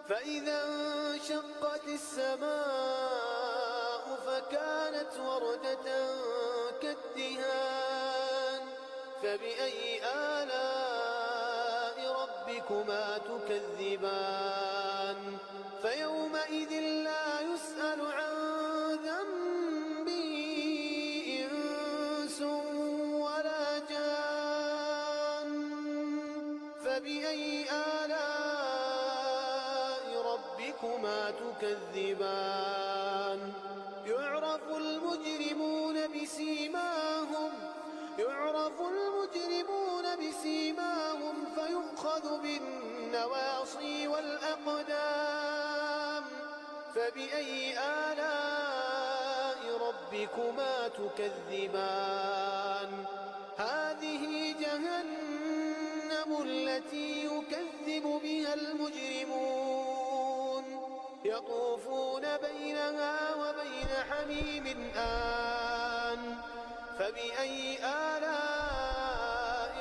فإذا انشقت السماء فكانت وردة كالدهان فبأي آلاء ربكما تكذبان فيومئذ لا يسأل عن ذنبه إنس ولا جان فبأي آلاء ربكما تكذبان يعرف المجرمون بسيماهم فيؤخذ بالنواصي والأقدام فبأي آلاء ربكما تكذبان هذه جهنم التي يكذب بها المجرمون يطوفون بينها وبين حميم آن فبأي آلاء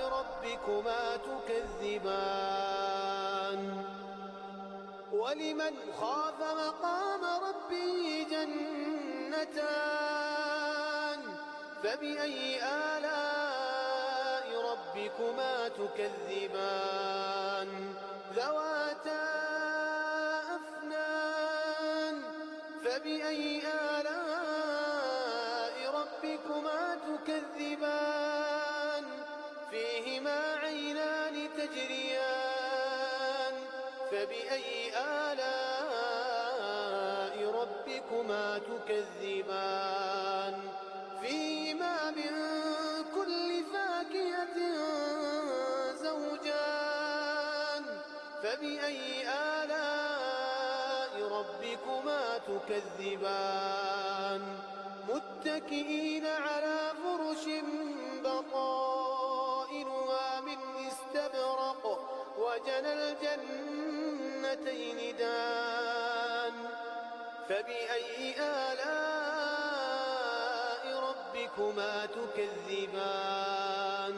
ربكما تكذبان ولمن خاف مقام ربه جنتان فبأي آلاء ربكما تكذبان ذواتا أفنان فبأي آلاء ربكما تكذبان فيهما عينان تجريان فبأي آلاء ربكما تكذبان فيهما من كل فاكهة زوجان فبأي آلاء ربكما تكذبان متكئين على فرش بطائنها من استبرق وجنى الجنتين دان فبأي آلاء ربكما تكذبان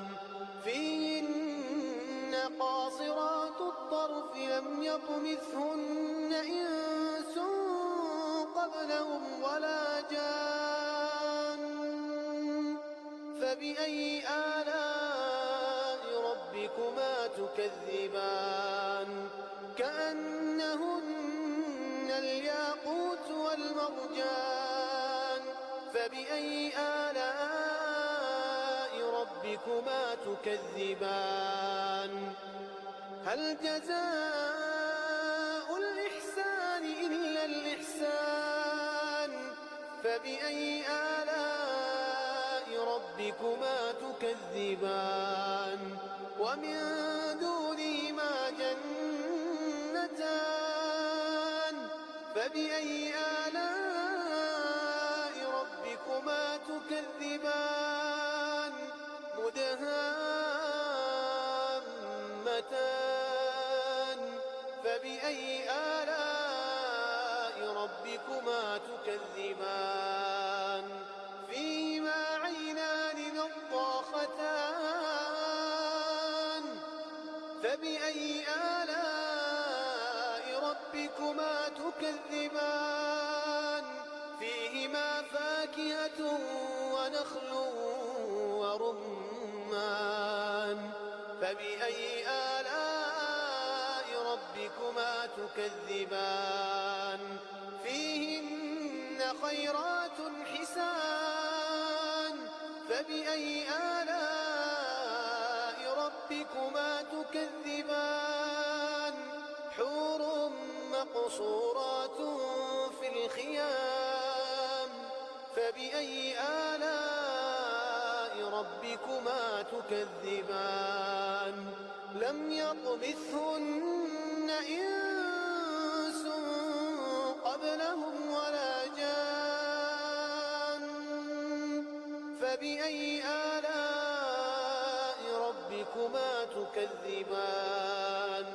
فيهن قاصرات الطرف لم يطمثهن إنس قبلهم ولا جان فبأي آلاء ربكما تكذبان كأنهن الياقوت والمرجان فبأي آلاء ربكما تكذبان هل جزاء الإحسان إلا الإحسان فبأي آلاء ربكما تكذبان ومن دونهما جنتان فبأي آلاء ربكما تكذبان مدهامتان فبأي آلاء ربكما تكذبان فيهما عينان نضاختان فبأي آلاء ربكما تكذبان فيهما فاكهة ونخل ورمان فبأي آلاء ربكما تكذبان فيهن خيرات حسان فبأي آلاء ربكما تكذبان حور مقصورات في الخيام فبأي آلاء ربكما تكذبان لم يطمثهن إنس قبلهم ولا جان فبأي آلاء ربكما تكذبان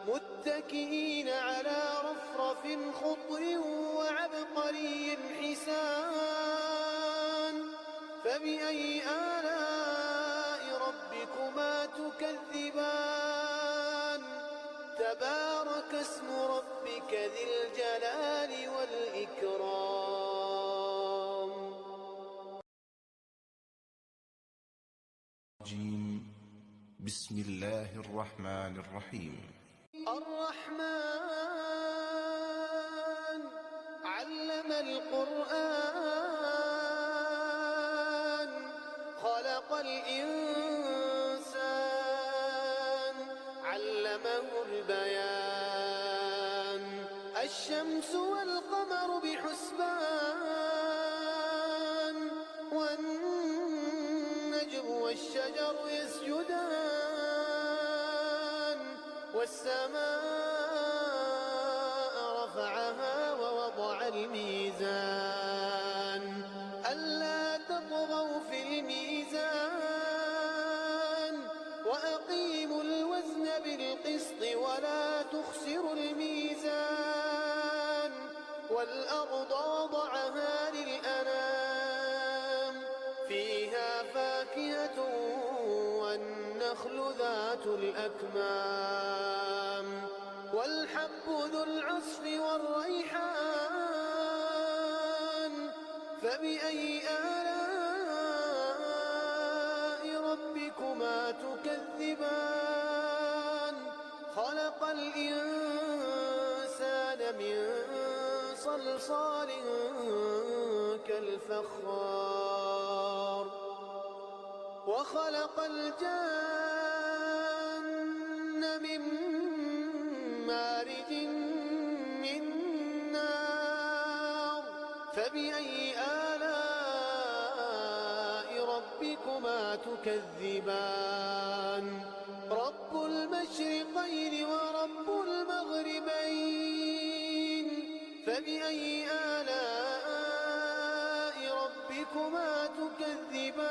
متكئين على رفرف خضر وعبقري حسان فبأي آلاء ربكما تكذبان تبارك اسم ربك ذي الجلال والإكرام. بسم الله الرحمن الرحيم. الرحمن علم القرآن خلق الإنسان علمه البيان الشمس والقمر بحسبان والنجم والشجر يسجدان والسماء رفعها ووضع الميزان ألا تطغوا في الميزان وأقيموا الوزن بالقسط ولا تخسروا الميزان والأرض وضعها للأنام فيها فاكهة والنخل ذات الأكمام والحب ذو العصف والريحان فبأي آلاء ربكما تكذبان خلق الإنسان من صلصال كالفخار وخلق الجن من مارج من نار فبأي آلاء ربكما تكذبان رب المشرقين ورب المغربين فبأي آلاء ربكما تكذبان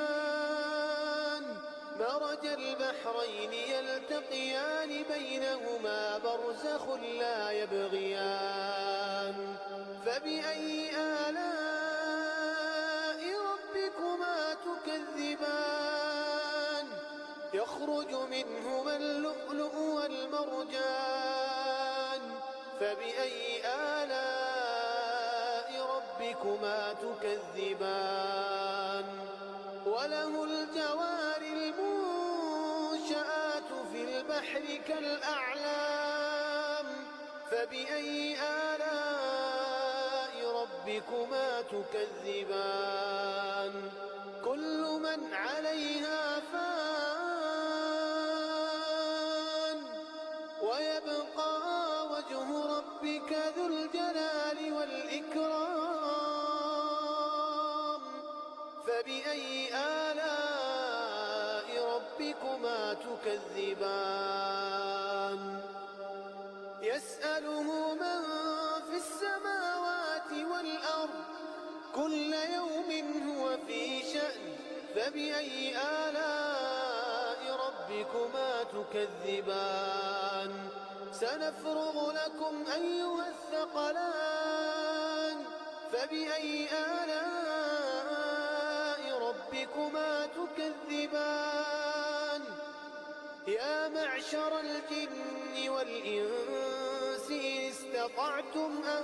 مرج البحرين يلتقيان بينهما برزخ لا يبغيان فبأي آلاء ربكما تكذبان يخرج منهما اللؤلؤ والمرجان فبأي آلاء ربكما تكذبان وله الجوار المنشآت في البحر كالأعلام فبأي آلاء ربكما تكذبان كل من عليها فان ويبقى وجه ربك ذو الجلال والإكرام فبأي آلاء ربكما تكذبان يسأله من في السماوات والأرض كل يوم هو في شأن فبأي آلاء ربكما تكذبان سنفرغ لكم أيها الثقلان فبأي آلاء ربكما تكذبان يا معشر الجن والإنس إن استطعتم أن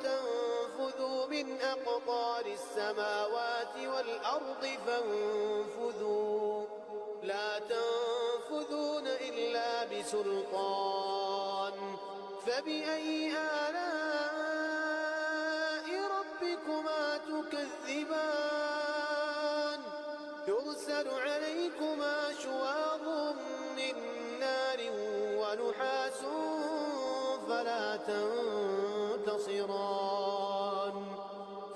تنفذوا من أقطار السماوات والأرض فانفذوا لا تنفذون إلا بسلطان فبأي آلاء ربكما تكذبان يرسل عليكما شواظ من نار ونحاس فلا تنتصران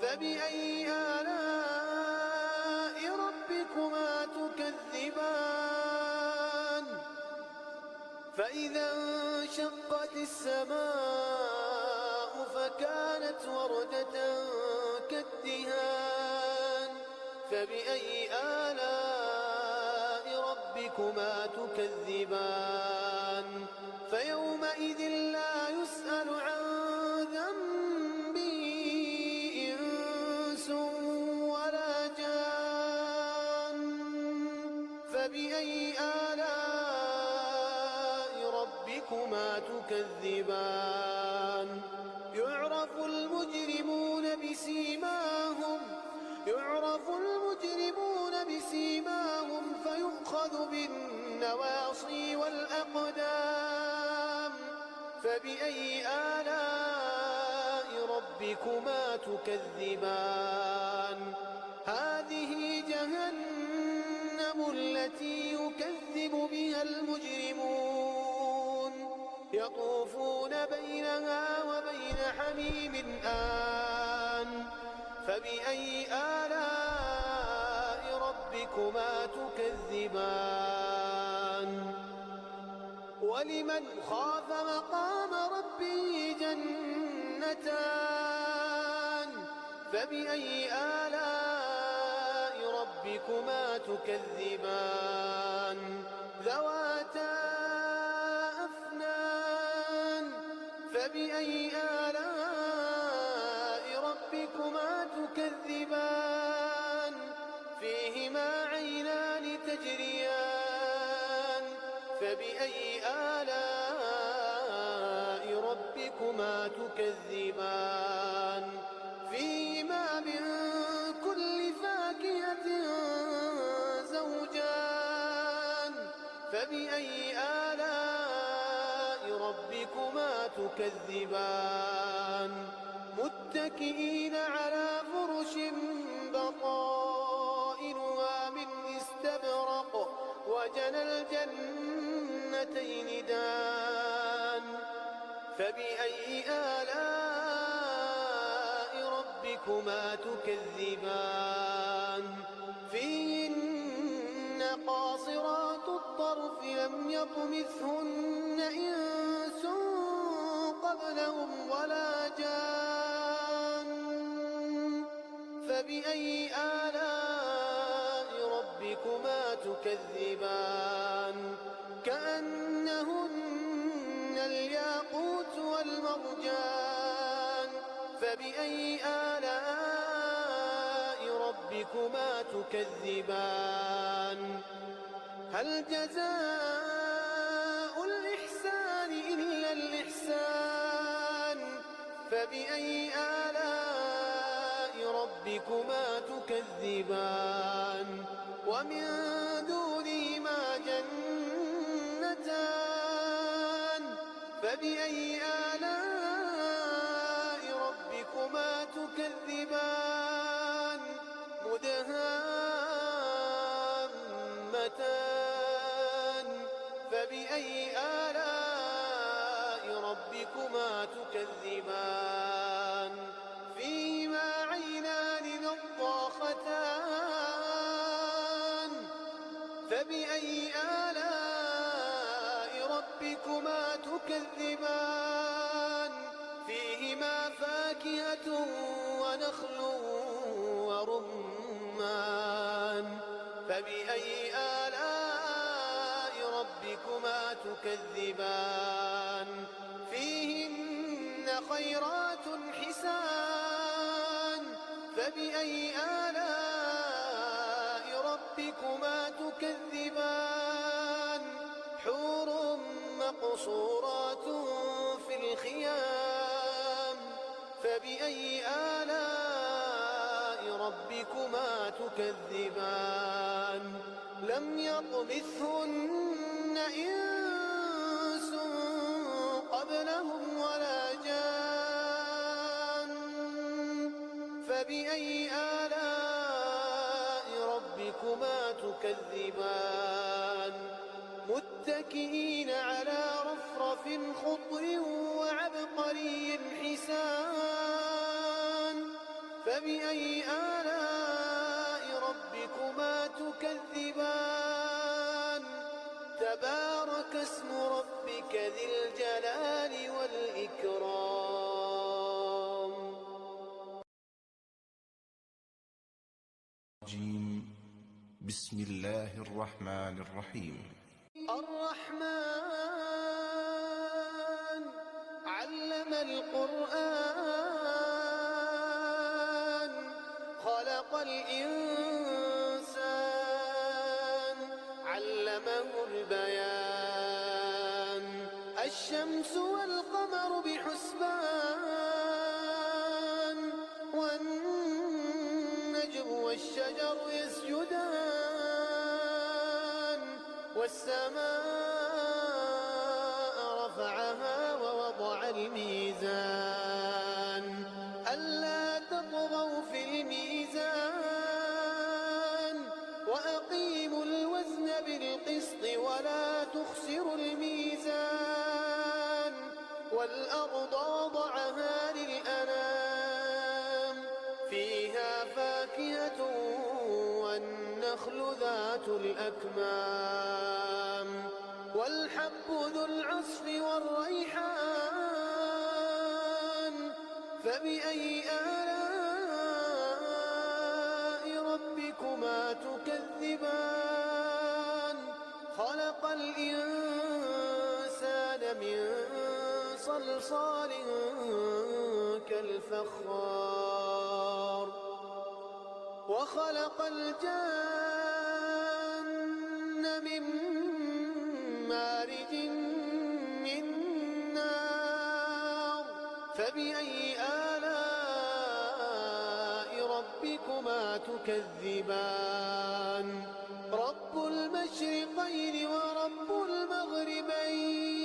فبأي آلاء فإذا انشقت السماء فكانت وردة كالدهان فبأي آلاء ربكما تكذبان فيومئذ لا يسأل عن ذنبه إنس ولا جان فبأي آلاء ربكما تكذبان يعرف المجرمون بسيماهم فيؤخذ بالنواصي والأقدام فبأي آلاء ربكما تكذبان هذه جهنم التي يكذب بها المجرمون يطوفون بينها وبين حميم آن فبأي آلاء ربكما تكذبان ولمن خاف مقام ربه جنتان فبأي آلاء ربكما تكذبان ذواتا أفنان فبأي آلاء ربكما تكذبان فيهما عينان تجريان فبأي آلاء ربكما تكذبان فيهما من كل فاكهة زوجان فبأي آلاء ربكما تكذبان متكئين على فرش بطائنها من استبرق وجنى الجنتين دان فبأي آلاء ربكما تكذبان فيهن قاصرات الطرف لم يطمثهن إنس قبلهم ولا جان فبأي آلاء ربكما تكذبان كأنهن الياقوت والمرجان فبأي آلاء ربكما تكذبان هل جزاء الإحسان إلا الإحسان فبأي آلاء ربكما تكذبان ومن دونهما جنتان فبأي آلاء ربكما تكذبان مدهامتان فبأي آلاء ربكما تكذبان فيهما عينان نضاختان فبأي آلاء ربكما تكذبان فيهما فاكهة ونخل ورمان فبأي آلاء ربكما تكذبان فيهن خيرات حسان فبأي آلاء ربكما تكذبان حور مقصورات في الخيام فبأي آلاء ربكما تكذبان لم يطمثهن إنس قبلهم ولا جان فبأي آلاء ربكما تكذبان متكئين على رفرف خضر وعبقري حسان فبأي آلاء ربكما تكذبان تبارك اسم ربك ذي الجلال والإكرام. بسم الله الرحمن الرحيم. الرحمن علم القرآن خلق الإنسان علمه البيان. الشمس والقمر بحسبان والنجم والشجر يسجدان. والسماء رفعها ووضع الميزان ألا تطغوا في الميزان وأقيموا الوزن بالقسط ولا تخسروا الميزان. والأرض وضعها للأنام فيها فاكهة والنخل ذات الأكمام والحب ذو العصف والريحان. فبأي آلاء ربكما تكذبان. خلق الإنسان من صلصال كالفخار وخلق الجن من مارج من نار. فبأي آلاء ربكما تكذبان. رب المشرقين ورب المغربين.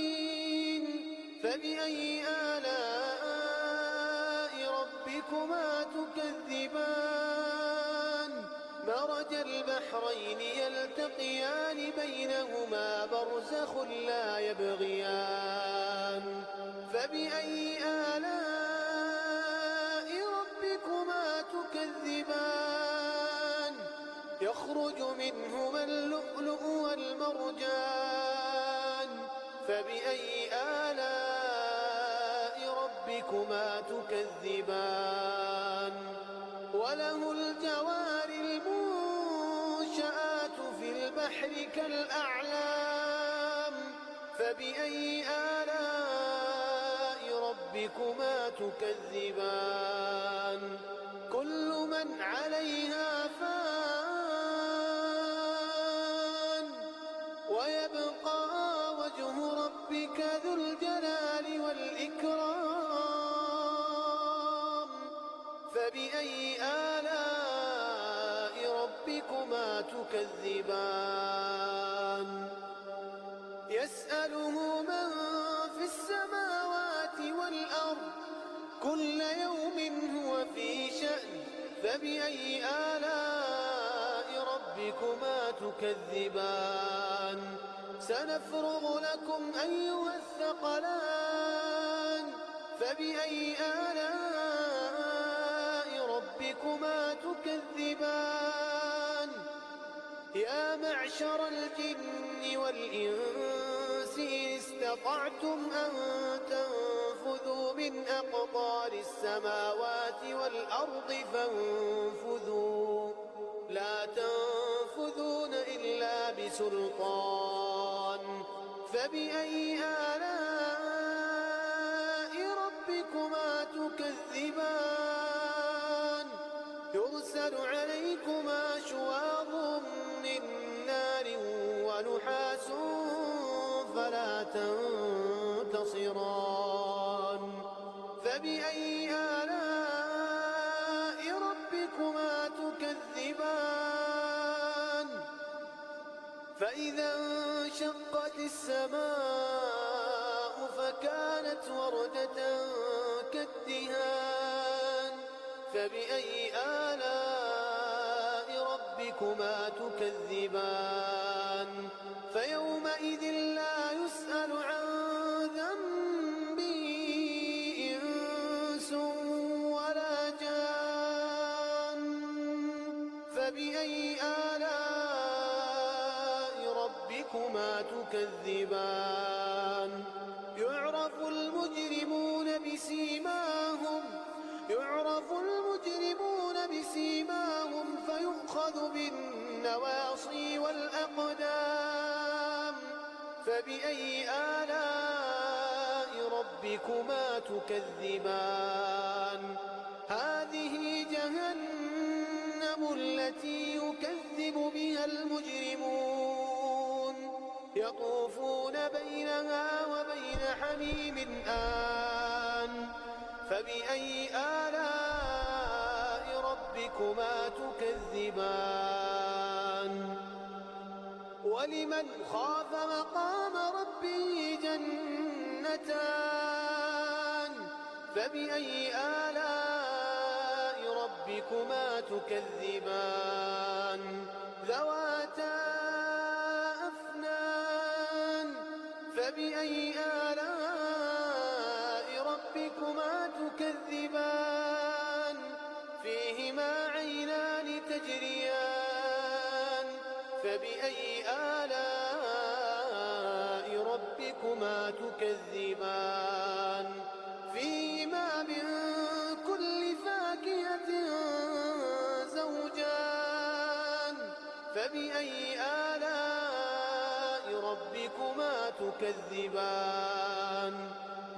فبأي آلاء ربكما تكذبان. مرج البحرين يلتقيان بينهما برزخ لا يبغيان. فبأي آلاء ربكما تكذبان. يخرج منهما اللؤلؤ والمرجان. فبأي آلاء ربكما تكذبان. وله الجوار المنشآت في البحر كالأعلام. فبأي آلاء ربكما تكذبان. كل من عليها فان ويبقى وجه ربك ذو الجلال والإكرام. فبأي آلاء ربكما تكذبان. يسأله من في السماوات والأرض كل يوم هو في شأن. فبأي آلاء ربكما تكذبان. سنفرغ لكم أيها الثقلان. فبأي آلاء ربكما تكذبان. يا معشر الجن والإنس إن استطعتم أن تنفذوا من أقطار السماوات والأرض فانفذوا لا تنفذون إلا بسلطان. فبأي آلاء ربكما تكذبان. يرسل عليكما شواظ من نار ونحاس فلا تنتصران. فبأي آلاء ربكما تكذبان. فإذا انشقت السماء فكانت وردة كالدهان. فبأي آلاء ربكما تكذبان. فيومئذ لا يسأل عن ذنبه إنس ولا جان. فبأي آلاء ربكما تكذبان. يعرف المجرمون بسيماهم فيؤخذ بالنواصي والأقدام. فبأي آلاء ربكما تكذبان؟ هذه جهنم التي يكذب بها المجرمون يطوفون بينها وبين حميم آن. فبأي آلاء ربكما تكذبان؟ ولمن خاف مقام ربه جنتان. فبأي آلاء ربكما تكذبان؟ ذواتا أفنان. فبأي آلاء ربكما تكذبان؟ فيهما عينان تجريان. فبأي آلاء ربكما تكذبان؟ فيهما من كل فاكهة زوجان. فبأي آلاء ربكما تكذبان؟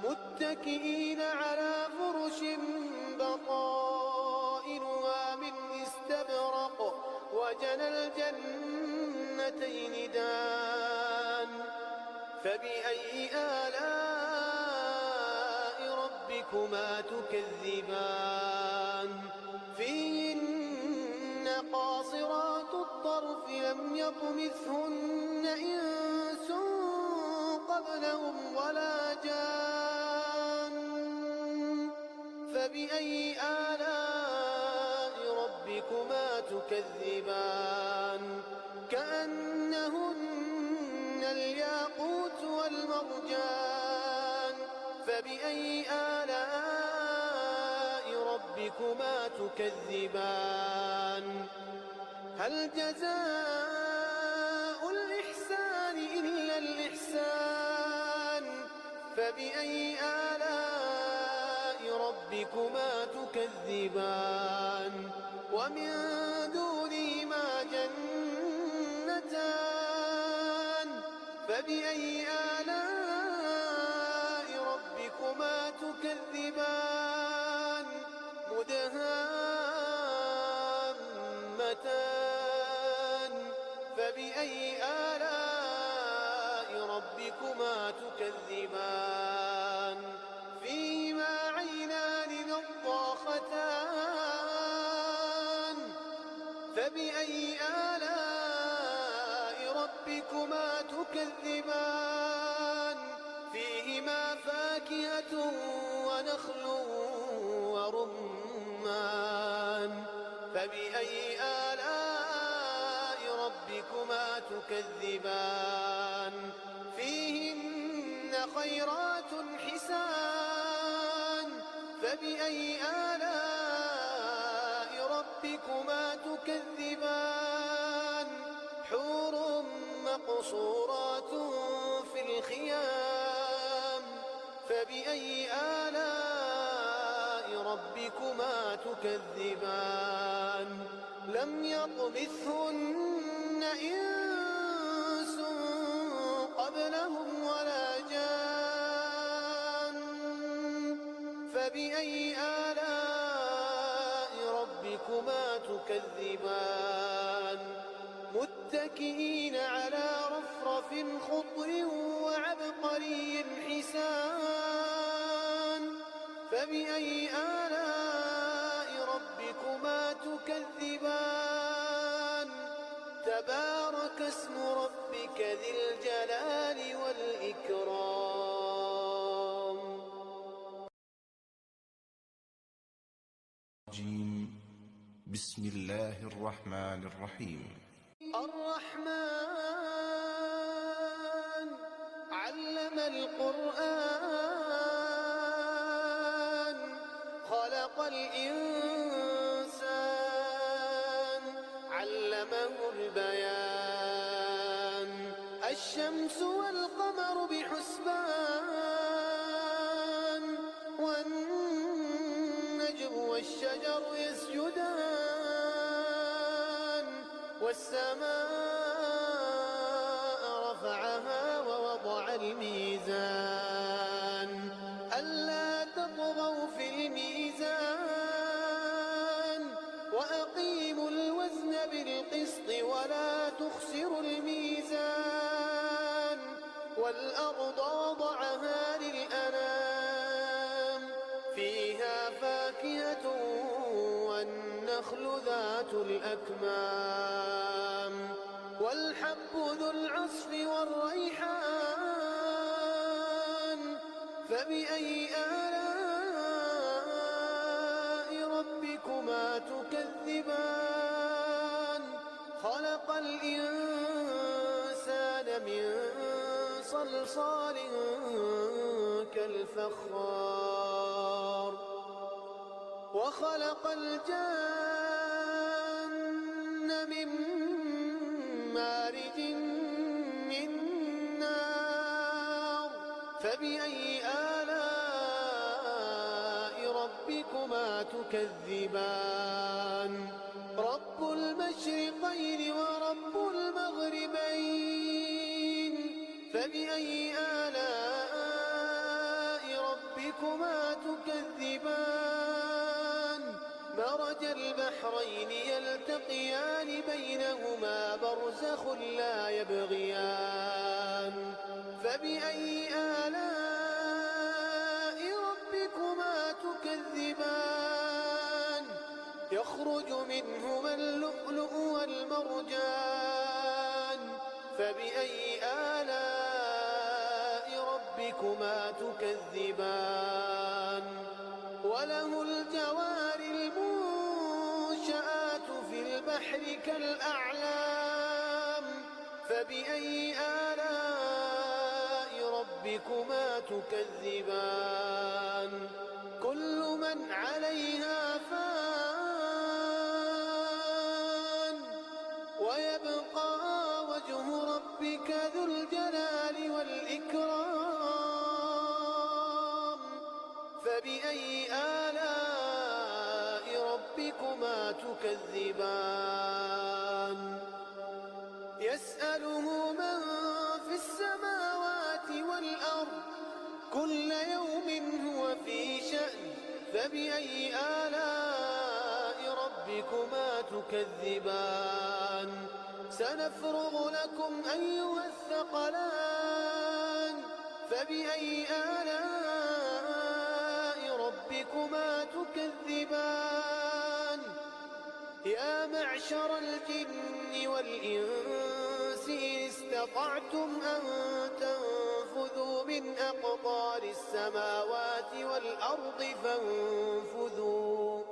متكئين على فرش بطائنها من استبرق وجنى الجنتين دان. فبأي آلاء ربكما تكذبان؟ فيهن قاصرات الطرف لم يطمثهن إنس قبلهم ولا جان. فبأي آلاء ربكما تكذبان؟ كأنهن الياقوت والمرجان. فبأي آلاء ربكما تكذبان؟ هل جزاء الإحسان إلا الإحسان؟ فبأي آلاء ربكما تكذبان؟ ومن دونهما جنتان. فبأي آلاء ربكما تكذبان؟ مدهامتان. فبأي آلاء ربكما تكذبان؟ فيهما عينان نضاختان. فبأي آلاء ربكما تكذبان؟ فيهما فاكهة ونخل ورمان. فبأي آلاء ربكما تكذبان؟ فيهن خيرات حسان. فبأي آلاء ربكما تكذبان؟ حور مقصورات في الخيام. فبأي آلاء ربكما تكذبان؟ لم يطمثهن إنس قبلهم ولا جان. فبأي آلاء ربكما تكذبان؟ متكئين على رفرف خضر وعبقري حسان. فبأي آلاء ربكما تكذبان؟ تبارك اسم ربك ذي الجلال والإكرام. بسم الله الرحمن الرحيم. الرحمن علم القرآن خلق الإنسان علمه البيان. الشمس والقمر بحسبان والشجر يسجدان والسماء رفعها ووضع الميزان ألا تطغوا في الميزان وأقيموا الوزن بالقسط ولا تخسروا الميزان والأرض وضعها للأنام فيها فاكهة والنخل ذات الأكمام والحب ذو العصف والريحان فبأي آلاء ربكما تكذبان خلق الإنسان من صلصال كالفخار وخلق الجن من مارج من نار فبأي آلاء ربكما تكذبان رب المشرقين ورب المغربين فبأي آلاء ربكما تكذبان مرج البحرين يلتقيان بينهما برزخ لا يبغيان فبأي آلاء ربكما تكذبان يخرج منهما اللؤلؤ والمرجان فبأي آلاء ربكما تكذبان وله الجوار المنشآت في البحر كالأعلام فبأي آلاء ربكما تكذبان كل من عليها فان ويبقى وجه ربك ذو الجلال والإكرام فبأي آلاء ربكما تكذبان يسأله من في السماوات والأرض كل يوم هو في شأن فبأي آلاء ربكما تكذبان سنفرغ لكم أيها الثقلان فبأي آلاء ربكما تكذبان يا معشر الجن والإنس إن استطعتم أن تنفذوا من أقطار السماوات والأرض فانفذوا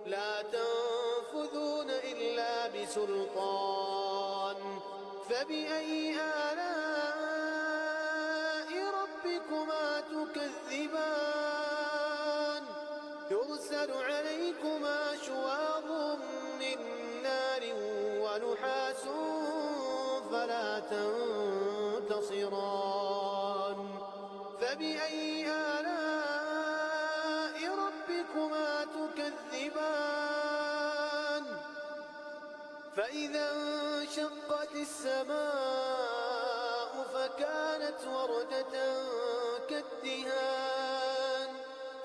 لا تنفذون إلا بسلطان فبأي آلاء ربكما تكذبان يرسل عليكما شواظ من نار ونحاس فلا تنتصران فبأي آلاء ربكما تكذبان فإذا انشقت السماء فكانت وردة كالدهان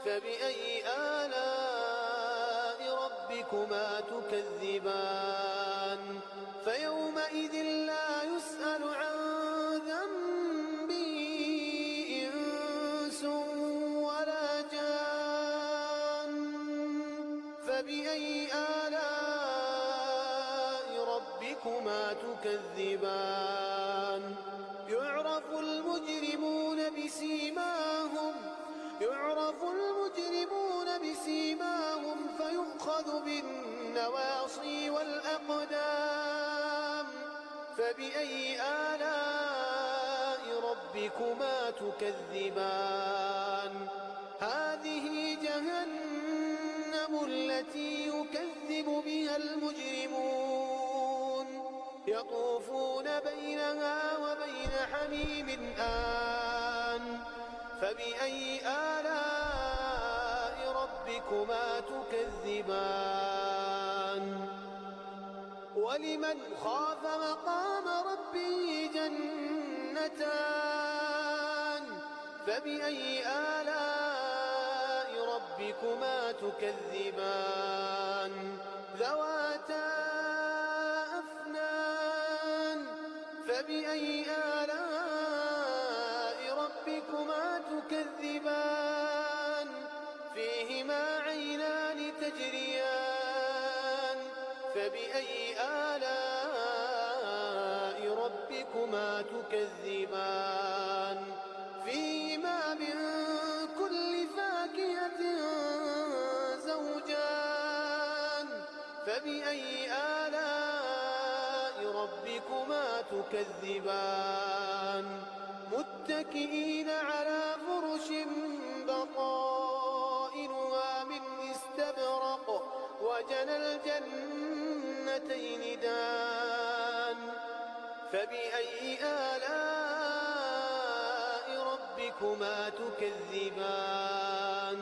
فبأي آلاء ربكما تكذبان فيومئذ لا يسأل عن ذنبه إنس ولا جان فبأي آلاء ربكما تكذبان يعرف المجرمون بسيماهم فيؤخذ بالنواصي والأقدام فبأي آلاء ربكما تكذبان هذه جهنم التي يكذب بها المجرمون يطوفون بينها وبين حميم آن فبأي آلاء ربكما ربكما تكذبان ولمن خاف مقام ربه جنتان فبأي آلاء ربكما تكذبان ذواتا أفنان فبأي آلاء ربكما تكذبان فيهما عينان تجريان فبأي آلاء ربكما تكذبان فيهما من كل فاكهة زوجان فبأي آلاء ربكما تكذبان متكئين على فرش بطائنها من استبرق وجنى الجنتين دان فبأي آلاء ربكما تكذبان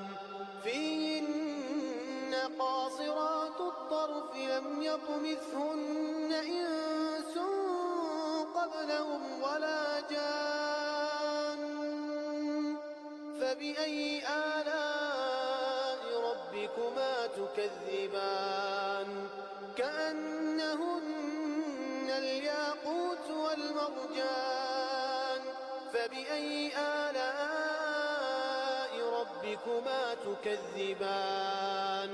فيهن قاصرات الطرف لم يطمثهن إنس قبلهم ولا جان فبأي آلاء ربكما تكذبان كأنهن الياقوت والمرجان فبأي آلاء ربكما تكذبان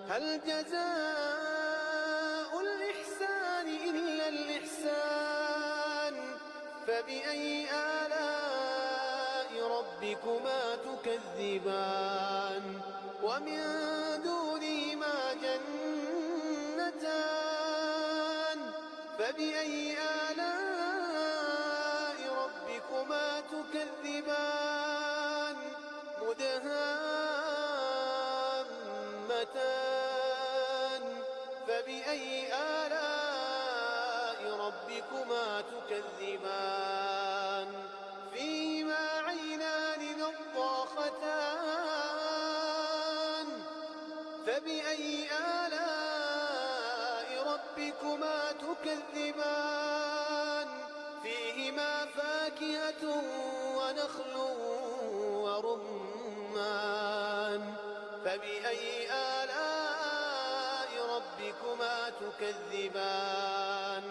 هل جزاء الإحسان إلا الإحسان فبأي آلاء ربكما تكذبان ومن دونهما جنتان فبأي آلاء ربكما تكذبان مدهامتان فبأي آلاء ربكما تكذبان فيهما عينان نضاختان فبأي آلاء ربكما تكذبان فيهما فاكهة ونخل ورمان فبأي آلاء ربكما تكذبان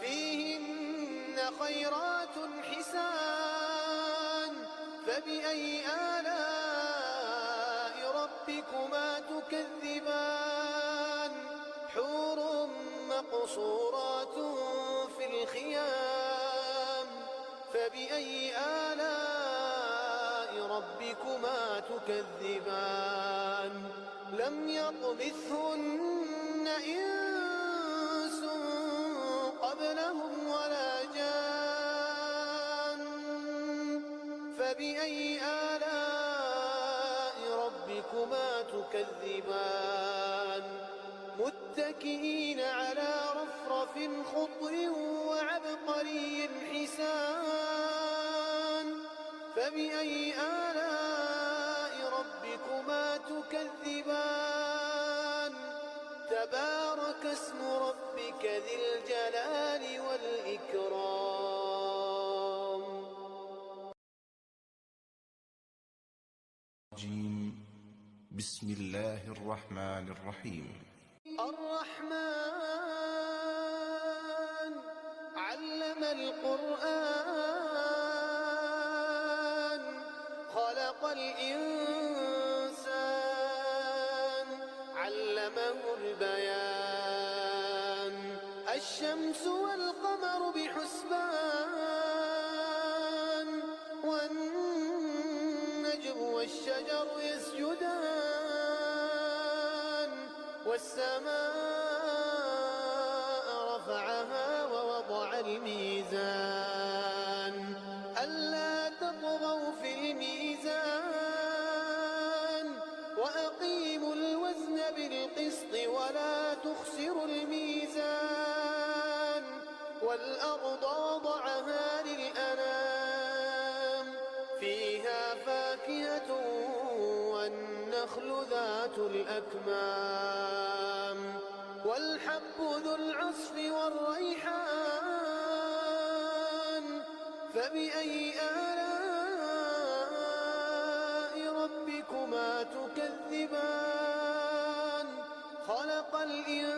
فيهن خيرات حسان فبأي آلاء ربكما تكذبان حور مقصورات في الخيام فبأي آلاء ربكما تكذبان لم يطمثهن إنس قبلهم ولا جان فبأي آلاء ربكما تكذبان متكئين على رفرف خضر وعبقري حسان فبأي آلاء ربكما تكذبان تبارك اسم ربك ذي الجلال والإكرام بسم الله الرحمن الرحيم الرحمن علم القرآن خلق الإنسان علمه البيان الشمس والقمر بحسبان والنجم والشجر يسجدان والسماء رفعها ووضع الميزان ألا تطغوا في الميزان وأقيموا الوزن بالقسط ولا تخسروا الميزان والأرض وضعها للأنام فيها فاكهة والنخل والنخل ذات الأكمام والحب ذو العصف والريحان فبأي آلاء ربكما تكذبان خلق الإنسان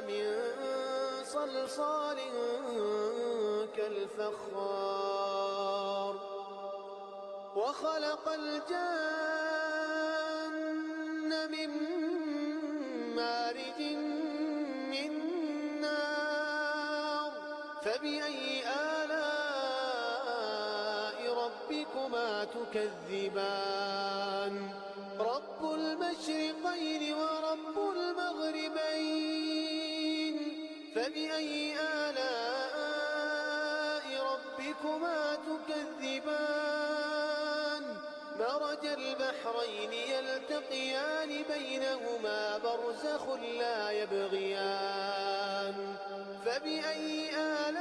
من صلصال كالفخار وخلق الجان من مارج من نار فبأي آلاء ربكما تكذبان رب المشرقين ورب المغربين فبأي آلاء ربكما تكذبان مرج البحرين يلتقيان بينهما برزخ لا يبغيان فبأي آلاء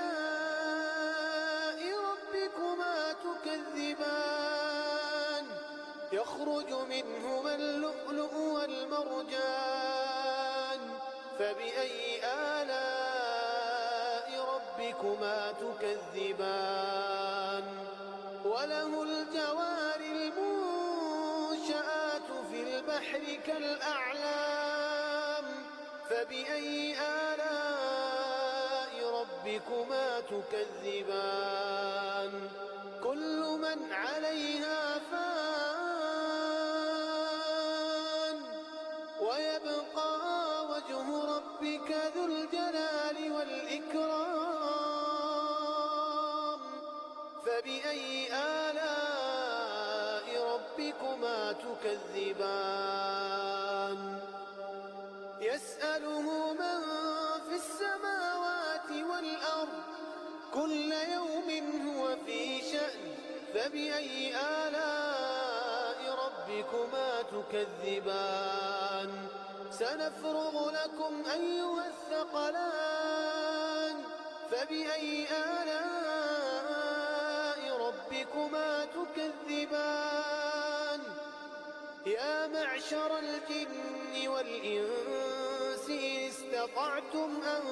ربكما تكذبان يخرج منهما اللؤلؤ والمرجان فبأي آلاء ربكما تكذبان وله الجوار المنشآت في البحر كالأعلام فبأي آلاء ربكما تكذبان كل من عليها فان ويبقى وجه ربك ذو الجلال والإكرام فبأي آلاء ربكما تكذبان يسأله من في السماوات والأرض كل يوم هو في شأن فبأي آلاء ربكما تكذبان سنفرغ لكم أيها الثقلان فبأي آلاء ربكما تكذبان يا معشر الجن والإنس إن استطعتم أن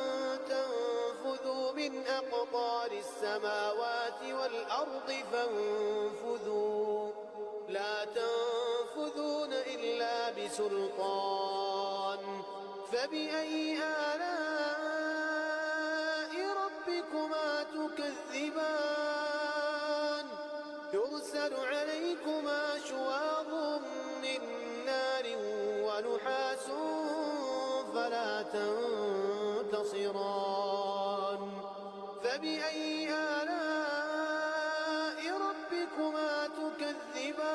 تنفذوا من أقطار السماوات والأرض فانفذوا لا تنفذون إلا بسلطان فبأي آلاء ربكما تكذبان يرسل عليكما شواظ من نار ونحاس فلا تنتصران فبأي آلاء ربكما تكذبان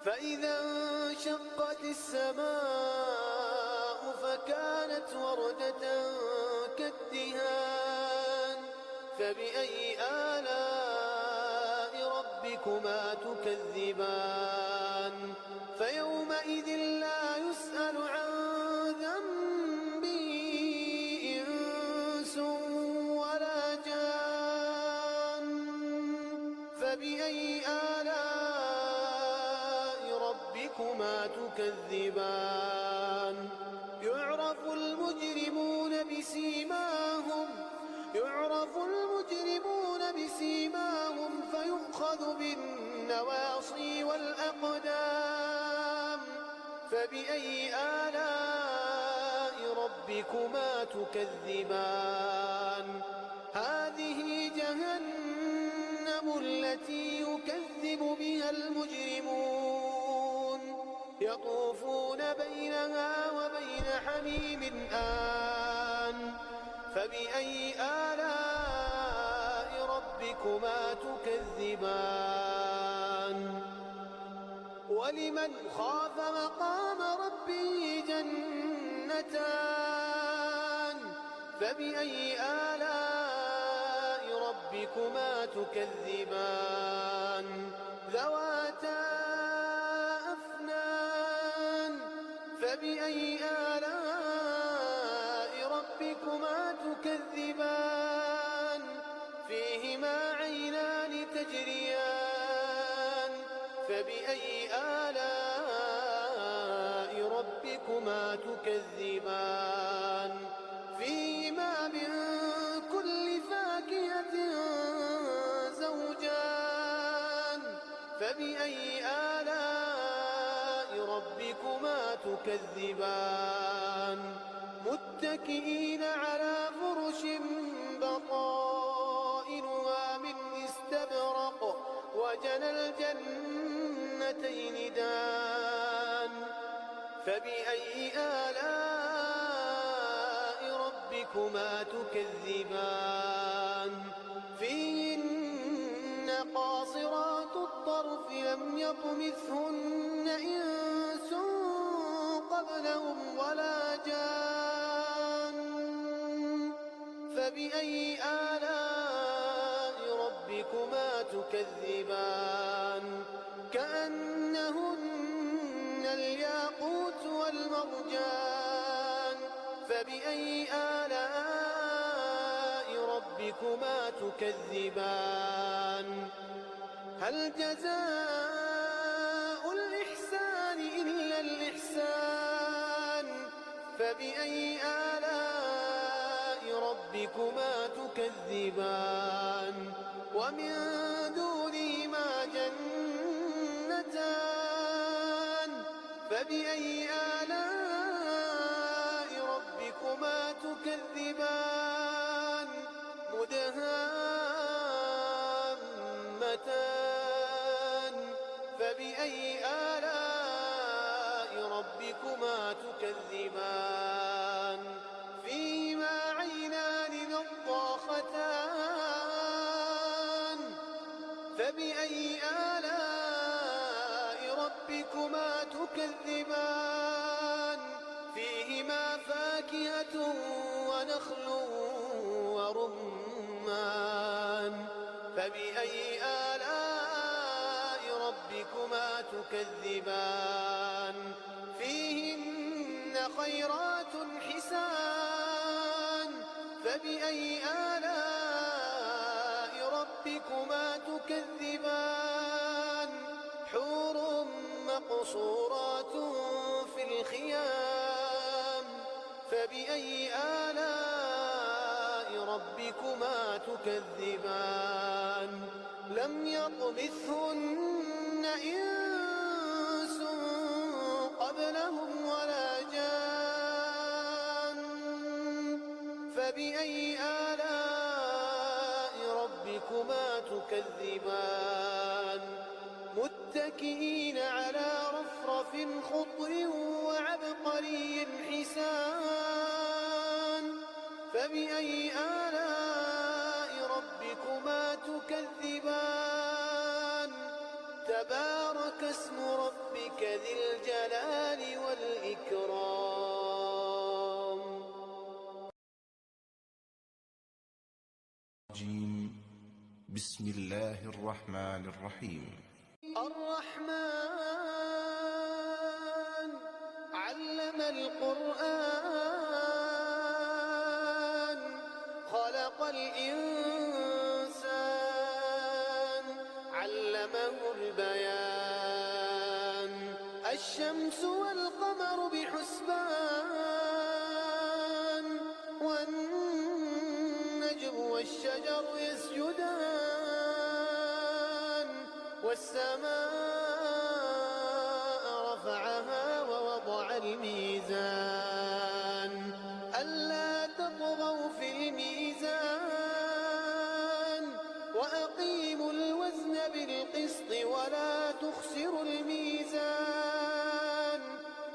فإذا انشقت السماء فكانت وردة كالدهان فبأي آلاء ربكما تكذبان فيومئذ لا يسأل عن ذنبه إنس ولا جان فبأي آلاء ربكما تكذبان يعرف المجرمون بسيماهم فيؤخذ بالنواصي والأقدام فبأي آلاء ربكما تكذبان هذه جهنم التي يكذب بها المجرمون يطوفون بينها وبين حميم آن فبأي آلاء ربكما تكذبان ولمن خاف مقام ربه جنتان فبأي آلاء ربكما تكذبان ذواتا أفنان فبأي آلاء ربكما تكذبان فيهما عينان تجريان فبأي آلاء ربكما تكذبان فيهما من كل فاكهة زوجان فبأي آلاء ربكما تكذبان متكئين على فرش بطائنها من استبرق وجنى الجنتين دان فبأي آلاء ربكما تكذبان فيهن قاصرات الطرف لم يطمثهن إنس قبلهم ولا جان فبأي آلاء ربكما تكذبان كأنهن الياقوت والمرجان فبأي آلاء ربكما تكذبان هل جزاء الإحسان إلا الإحسان فبأي آلاء ربكما تكذبان ومن دونهما جنتان فبأي آلاء ربكما تكذبان مدهامتان فبأي آلاء ربكما تكذبان فيهما عينان نضاختان فبأي آلاء ربكما تكذبان فيهما فاكهة ونخل ورمان فبأي آلاء ربكما تكذبان فيهن خيرات حسان فبأي آلاء ربكما تكذبان حور مقصورات في الخيام فبأي آلاء ربكما تكذبان لم يطمثهن إنس قبلهم ولا جان فبأي آلاء ربكما تكذبان متكئين على رفرف خضر وعبقري حسان فبأي آلاء ربكما تكذبان تبارك اسم ربك ذي الجلال والإكرام بسم الله الرحمن الرحيم الرحمن علم القرآن خلق الإنسان علمه البيان الشمس والقمر بحسبان والنجم والشجر يسجدان والسماء رفعها ووضع الميزان ألا تطغوا في الميزان وأقيموا الوزن بالقسط ولا تخسروا الميزان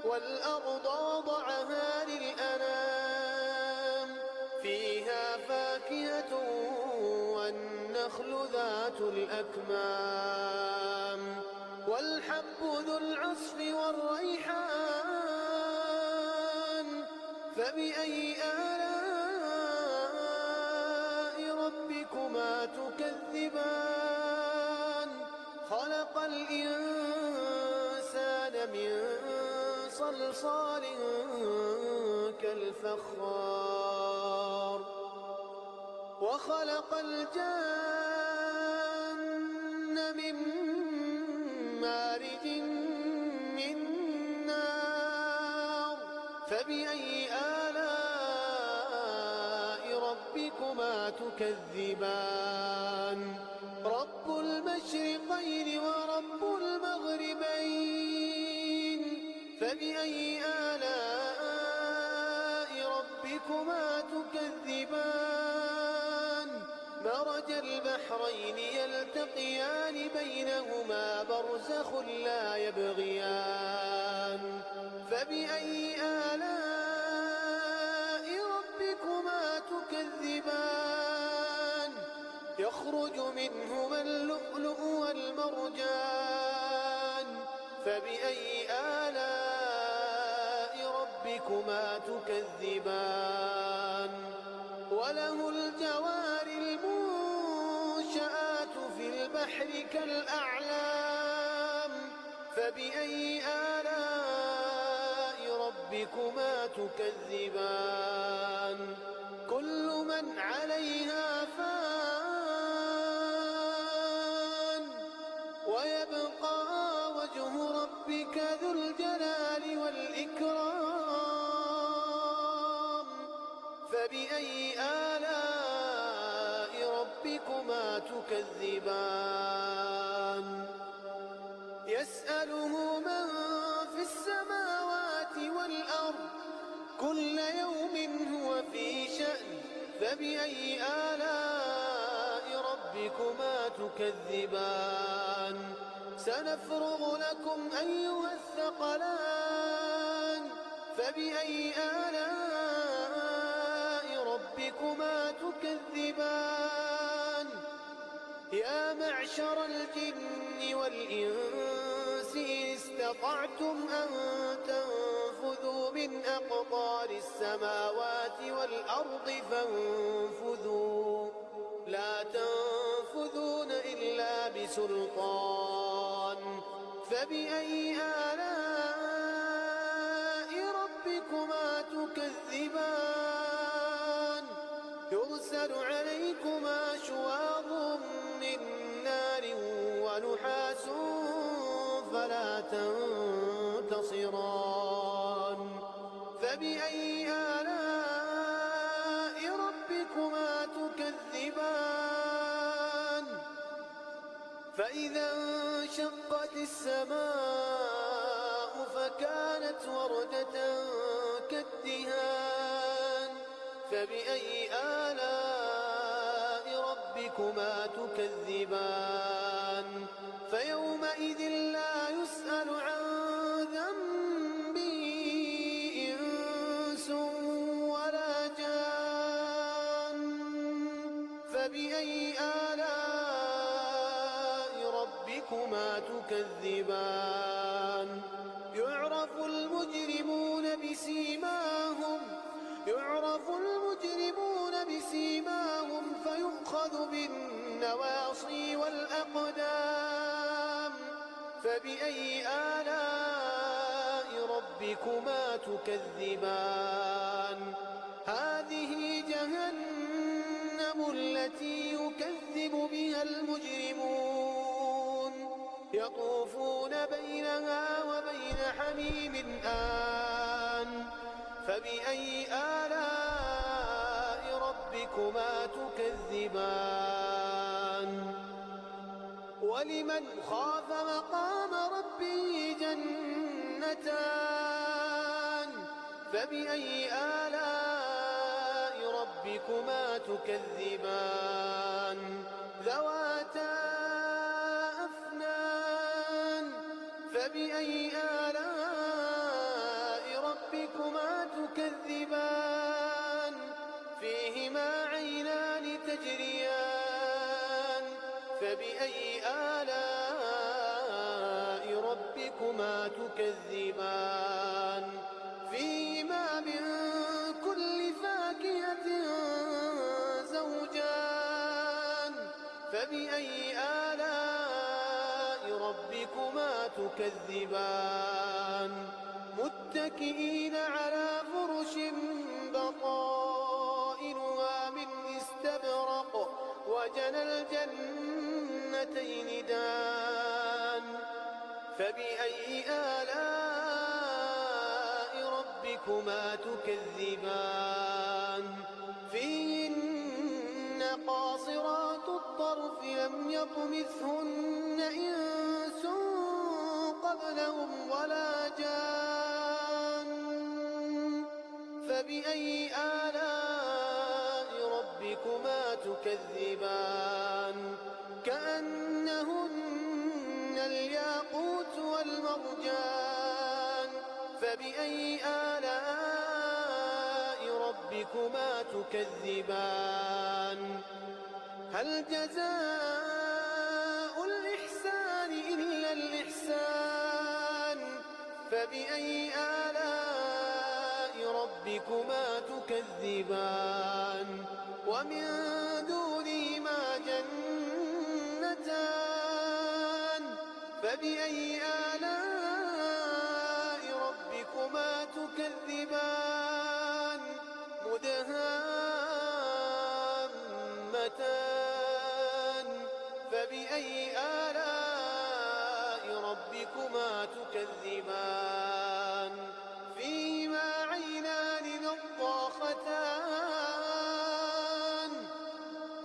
والأرض وضعها للأنام فيها فاكهة والنخل ذات الأكمام والحب ذو العصف والريحان فبأي آلاء ربكما تكذبان خلق الإنسان من صلصال كالفخار وخلق الجن من مارج فبأي آلاء ربكما تكذبان رب المشرقين ورب المغربين فبأي آلاء ربكما تكذبان مرج البحرين يلتقيان بينهما برزخ لا يبغيان فبأي آلاء ربكما تكذبان يخرج منهما اللؤلؤ والمرجان فبأي آلاء ربكما تكذبان وله الجوار المنشآت في البحر كالأعلام فبأي آلاء ربكما تكذبان كل من عليها فان ويبقى وجه ربك ذو الجلال والإكرام فبأي آلاء ربكما تكذبان يسأله من في السماوات والأرض كل يوم هو في شأن فبأي آلاء ربكما تكذبان سنفرغ لكم أيها الثقلان فبأي آلاء ربكما تكذبان يا معشر الجن والإنس إن استطعتم أن تنفذوا من أقطار السماوات والأرض فانفذوا لا تنفذون إلا بسلطان فبأي آلاء ربكما تكذبان يرسل عليكما شواظ من نار ونحاس فلا تنتصران فبأي آلاء ربكما تكذبان فإذا انشقت السماء فكانت وردة كالدهان فبأي آلاء ربكما تكذبان فيومئذ لا يسأل عن ذنبه إنس ولا جان فبأي آلاء ربكما تكذبان يعرف المجرمون بسيماهم فيؤخذ بالنواصي والأقدام فبأي آلاء ربكما تكذبان هذه جهنم التي يكذب بها المجرمون يطوفون بينها وبين حميم آن فبأي آلاء ربكما تكذبان ولمن خاف مقام ربه جنتان فبأي آلاء ربكما تكذبان ذواتا أفنان فبأي آلاء ربكما تكذبان فيهما عينان تجريان فبأي آلاء ربكما تكذبان فيهما من كل فاكهة زوجان فبأي آلاء ربكما تكذبان متكئين على فرش بطائنها من استبرق وجنى الجنتين دان فبأي آلاء ربكما ربكما تكذبان فيهن قاصرات الطرف لم يطمثهن إنس قبلهم ولا جان فبأي آلاء ربكما تكذبان كأنهن الياقوت والمرجان فبأي آلاء ربكما تكذبان هل جزاء الإحسان إلا الإحسان فبأي آلاء ربكما تكذبان ومن دونهما جنتان فبأي آلاء ربكما تكذبان مدهامتان فبأي آلاء ربكما تكذبان فيهما عينان نضاختان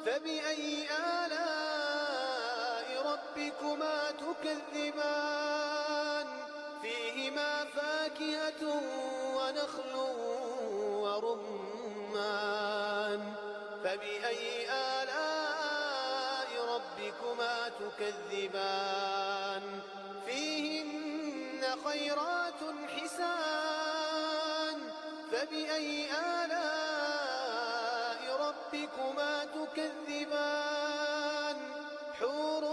فبأي آلاء ربكما تكذبان فيهما فاكهة ونخل ورمان فبأي آلاء ربكما تكذبان فيهن خيرات حسان فبأي آلاء ربكما تكذبان حور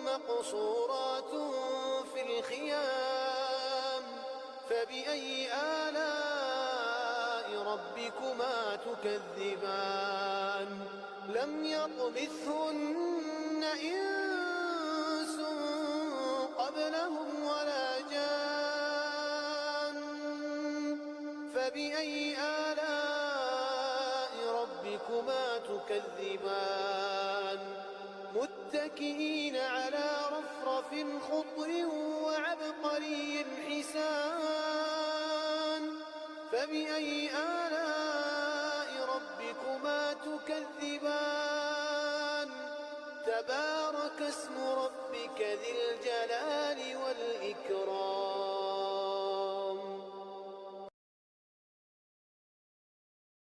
مقصورات في الخيام فبأي آلاء ربكما تكذبان لم يطمثهن إنس قبلهم ولا جان فبأي آلاء ربكما تكذبان متكئين على رفرف خضر وعبقري حسان فبأي آلاء ربكما تكذبان تبارك اسم ربك ذي الجلال والإكرام